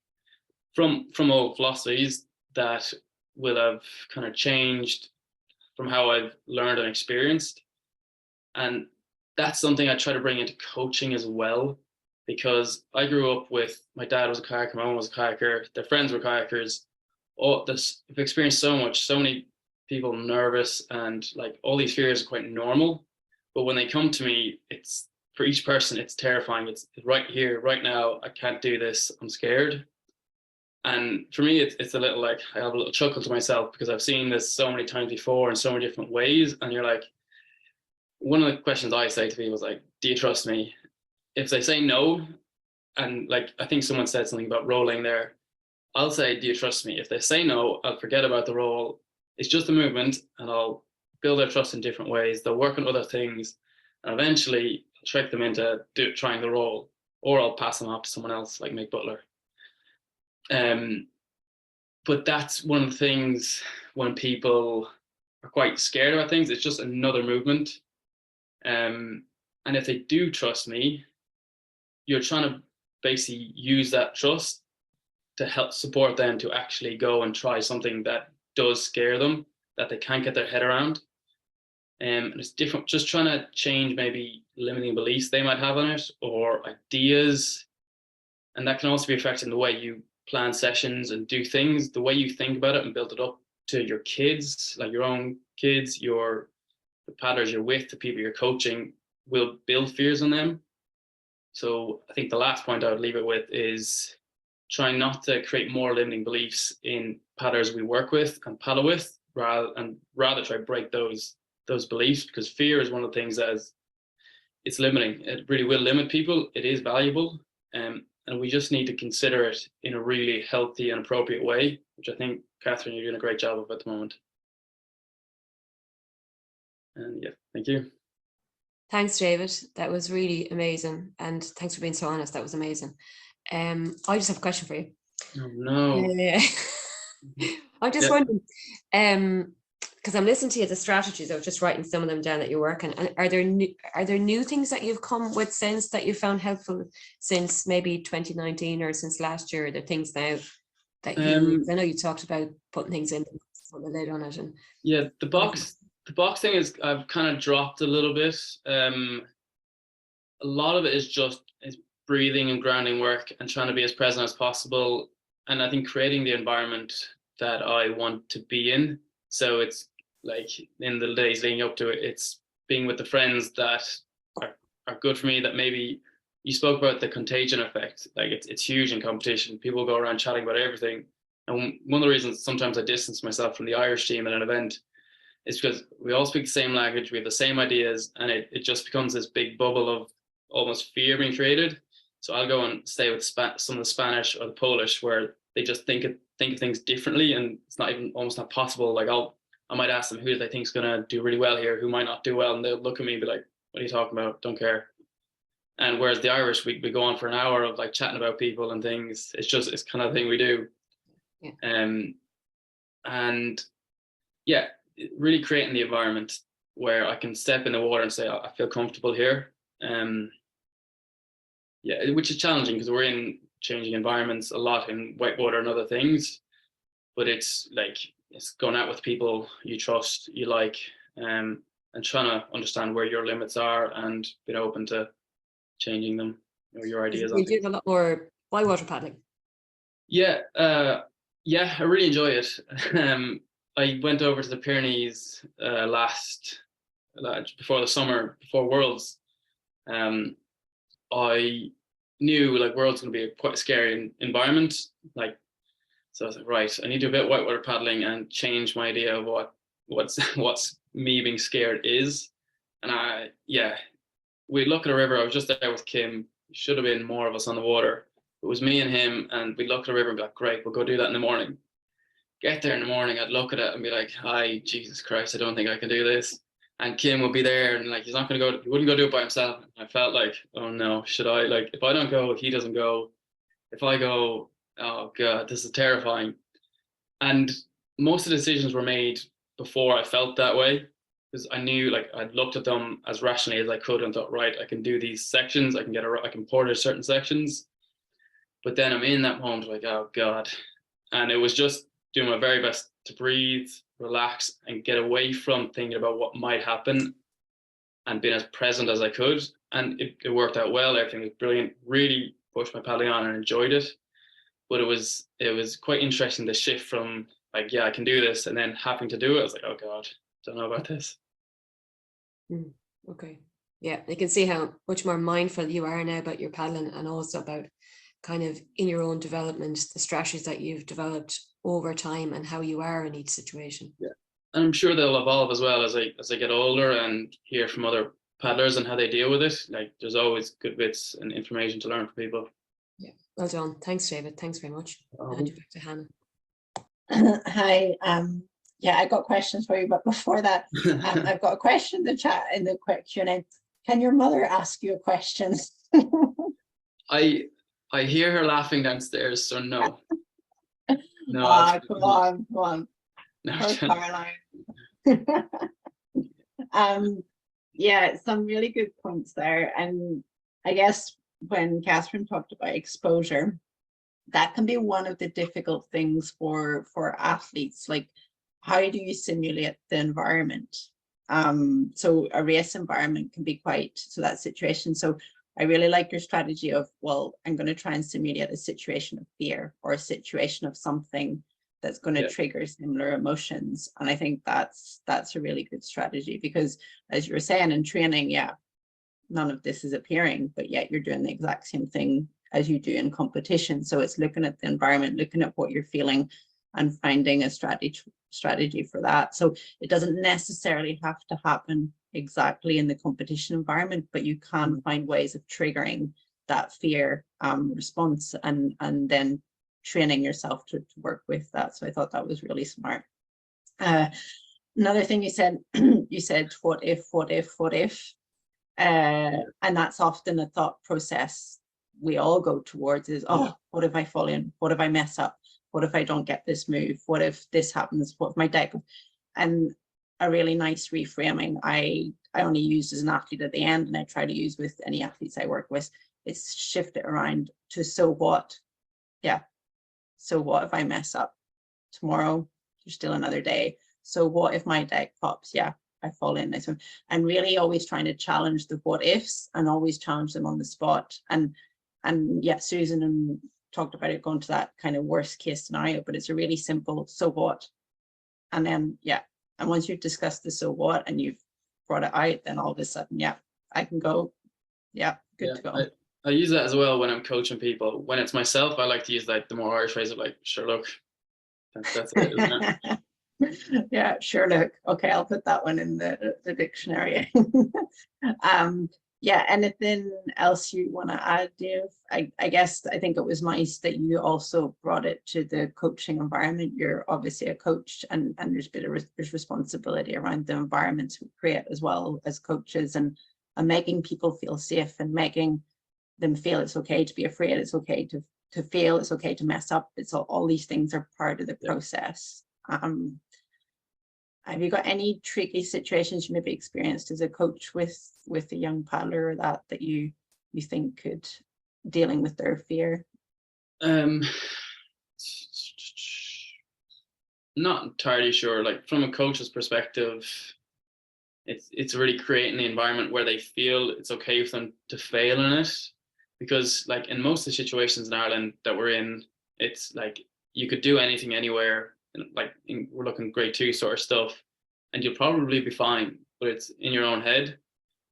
from old philosophies that will have kind of changed from how I've learned and experienced. And that's something I try to bring into coaching as well, because I grew up with, my dad was a kayaker, my mom was a kayaker, their friends were kayakers. I've experienced so much, so many people nervous, and like all these fears are quite normal. But when they come to me, it's, for each person, it's terrifying. It's right here, right now, I can't do this, I'm scared. And for me, it's a little like, I have a little chuckle to myself, because I've seen this so many times before in so many different ways. And you're like, one of the questions I say to people is like, do you trust me? If they say no, and like, I think someone said something about rolling there, I'll say, do you trust me? If they say no, I'll forget about the roll. It's just a movement, and I'll build their trust in different ways. They'll work on other things, and eventually I'll trick them into trying the roll, or I'll pass them off to someone else like Mick Butler. But that's one of the things when people are quite scared about things, it's just another movement. And if they do trust me, you're trying to basically use that trust to help support them to actually go and try something that does scare them, that they can't get their head around. And it's different, just trying to change maybe limiting beliefs they might have on it, or ideas. And that can also be affecting the way you plan sessions and do things, the way you think about it and build it up to your kids, like your own kids, the paddlers you're with, the people you're coaching, will build fears on them. So I think the last point I would leave it with is trying not to create more limiting beliefs in paddlers we work with and paddle with, rather try to break those beliefs, because fear is one of the things that it's limiting. It really will limit people. It is valuable. And we just need to consider it in a really healthy and appropriate way, which I think, Catherine, you're doing a great job of at the moment. And yeah, thank you. Thanks, David. That was really amazing. And thanks for being so honest. That was amazing. I just have a question for you. Oh, no. I'm just wondering, because I'm listening to you, the strategies, I was just writing some of them down that you're working. And are there new things that you've come with since that you found helpful since maybe 2019 or since last year? Are there things now that I know you talked about putting things in, put the lid on it, and yeah, the box thing is, I've kind of dropped a little bit. A lot of it is breathing and grounding work and trying to be as present as possible. And I think creating the environment that I want to be in. So it's like in the days leading up to it, it's being with the friends that are are good for me. That maybe you spoke about the contagion effect. Like it's huge in competition. People go around chatting about everything. And one of the reasons sometimes I distance myself from the Irish team at an event is because we all speak the same language, we have the same ideas, and it just becomes this big bubble of almost fear being created. So I'll go and stay with some of the Spanish or the Polish where they just think of things differently, and it's not even almost not possible. Like I might ask them who they think is going to do really well here, who might not do well, and they'll look at me and be like, "What are you talking about? Don't care." And whereas the Irish, we go on for an hour of like chatting about people and things. It's kind of the thing we do. Yeah. And yeah, really creating the environment where I can step in the water and say, I feel comfortable here. Yeah, which is challenging because we're in changing environments a lot in whitewater and other things, but it's going out with people you trust, you like, and trying to understand where your limits are and being open to changing them or your ideas. You do a lot more whitewater paddling. Yeah, yeah, I really enjoy it. I went over to the Pyrenees before the summer, before Worlds. I knew like Worlds going to be quite a scary environment. So I was like, right, I need to do a bit of whitewater paddling and change my idea of what's me being scared is. And we look at a river. I was just there with Kim. Should have been more of us on the water. It was me and him, and we'd look at a river and be like, great, we'll go do that in the morning. Get there in the morning, I'd look at it and be like, hi, Jesus Christ, I don't think I can do this. And Kim would be there and like, he wouldn't go do it by himself. I felt like, oh no, should I? Like, if I don't go, he doesn't go. If I go, oh God, this is terrifying. And most of the decisions were made before I felt that way, because I knew, like, I'd looked at them as rationally as I could and thought, right, I can do these sections, I can portage certain sections. But then I'm in that moment like, oh God. And it was just doing my very best to breathe, relax, and get away from thinking about what might happen and being as present as I could. And it worked out well. Everything was brilliant. Really pushed my paddling on and enjoyed it. But it was quite interesting, the shift from like, yeah, I can do this, and then having to do it. I was like, oh God, don't know about this. Okay. Yeah, you can see how much more mindful you are now about your paddling, and also about kind of in your own development, the strategies that you've developed over time and how you are in each situation. Yeah, and I'm sure they'll evolve as well as I get older and hear from other paddlers and how they deal with it. Like, there's always good bits and information to learn from people. Yeah, well done. Thanks, David. Thanks very much. I'll hand you back to Hannah. Hi. Yeah, I got questions for you, but before that, I've got a question in the chat, in the quick Q&A. Can your mother ask you a question? I hear her laughing downstairs, so no. No. Come on. No, Poor Caroline. Yeah, some really good points there. And I guess when Catherine talked about exposure, that can be one of the difficult things for athletes. Like, how do you simulate the environment? So a race environment can be that situation. So I really like your strategy of, well, I'm going to try and simulate a situation of fear or a situation of something that's going to trigger similar emotions. And I think that's a really good strategy, because as you were saying in training, none of this is appearing, but yet you're doing the exact same thing as you do in competition. So it's looking at the environment, looking at what you're feeling, and finding a strategy for that. So it doesn't necessarily have to happen exactly in the competition environment, but you can find ways of triggering that fear response, and then training yourself to work with that. So I thought that was really smart. Another thing you said, what if? And that's often a thought process we all go towards is, oh, what if I fall in? What if I mess up? What if I don't get this move? What if this happens? What if my deck? And a really nice reframing I only used as an athlete at the end, and I try to use with any athletes I work with, is shift it around to, so what? Yeah. So what if I mess up? Tomorrow, there's still another day. So what if my deck pops? Yeah, I fall in this one. And really always trying to challenge the what ifs, and always challenge them on the spot. And yeah, Susan talked about it going to that kind of worst case scenario, but it's a really simple, so what? And then, and once you've discussed the so what and you've brought it out, then all of a sudden, I can go, Yeah, good to go. I use that as well when I'm coaching people. When it's myself, I like to use like the more Irish phrase of like, sure, look, that's it, isn't it? Yeah, sure, look. Okay, I'll put that one in the dictionary. Yeah, anything else you want to add, Dave? I guess I think it was nice that you also brought it to the coaching environment. You're obviously a coach, and there's a bit of there's responsibility around the environments we create as well as coaches, and making people feel safe and making them feel it's okay to be afraid, it's okay to fail, it's okay to mess up. It's all these things are part of the process. Have you got any tricky situations you maybe experienced as a coach with a young paddler that you think could dealing with their fear? Not entirely sure. Like from a coach's perspective, it's really creating the environment where they feel it's okay for them to fail in it. Because like in most of the situations in Ireland that we're in, it's like you could do anything anywhere. Like we're looking grade 2 sort of stuff, and you'll probably be fine, but it's in your own head.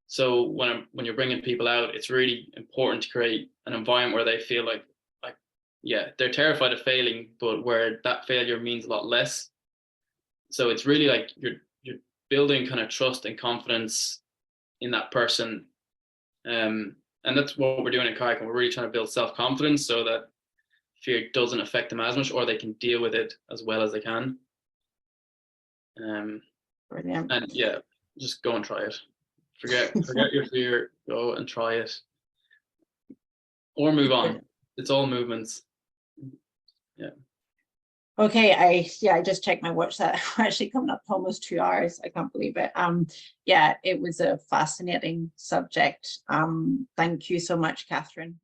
So when you're bringing people out, it's really important to create an environment where they feel like yeah, they're terrified of failing, but where that failure means a lot less. So it's really like you're building kind of trust and confidence in that person, and that's what we're doing in kayaking. We're really trying to build self-confidence so that fear doesn't affect them as much, or they can deal with it as well as they can. Brilliant. And yeah, just go and try it. Forget your fear. Go and try it, or move on. It's all movements. Yeah. Okay, I just checked my watch. That we're actually coming up to almost 2 hours. I can't believe it. Yeah, it was a fascinating subject. Thank you so much, Catherine.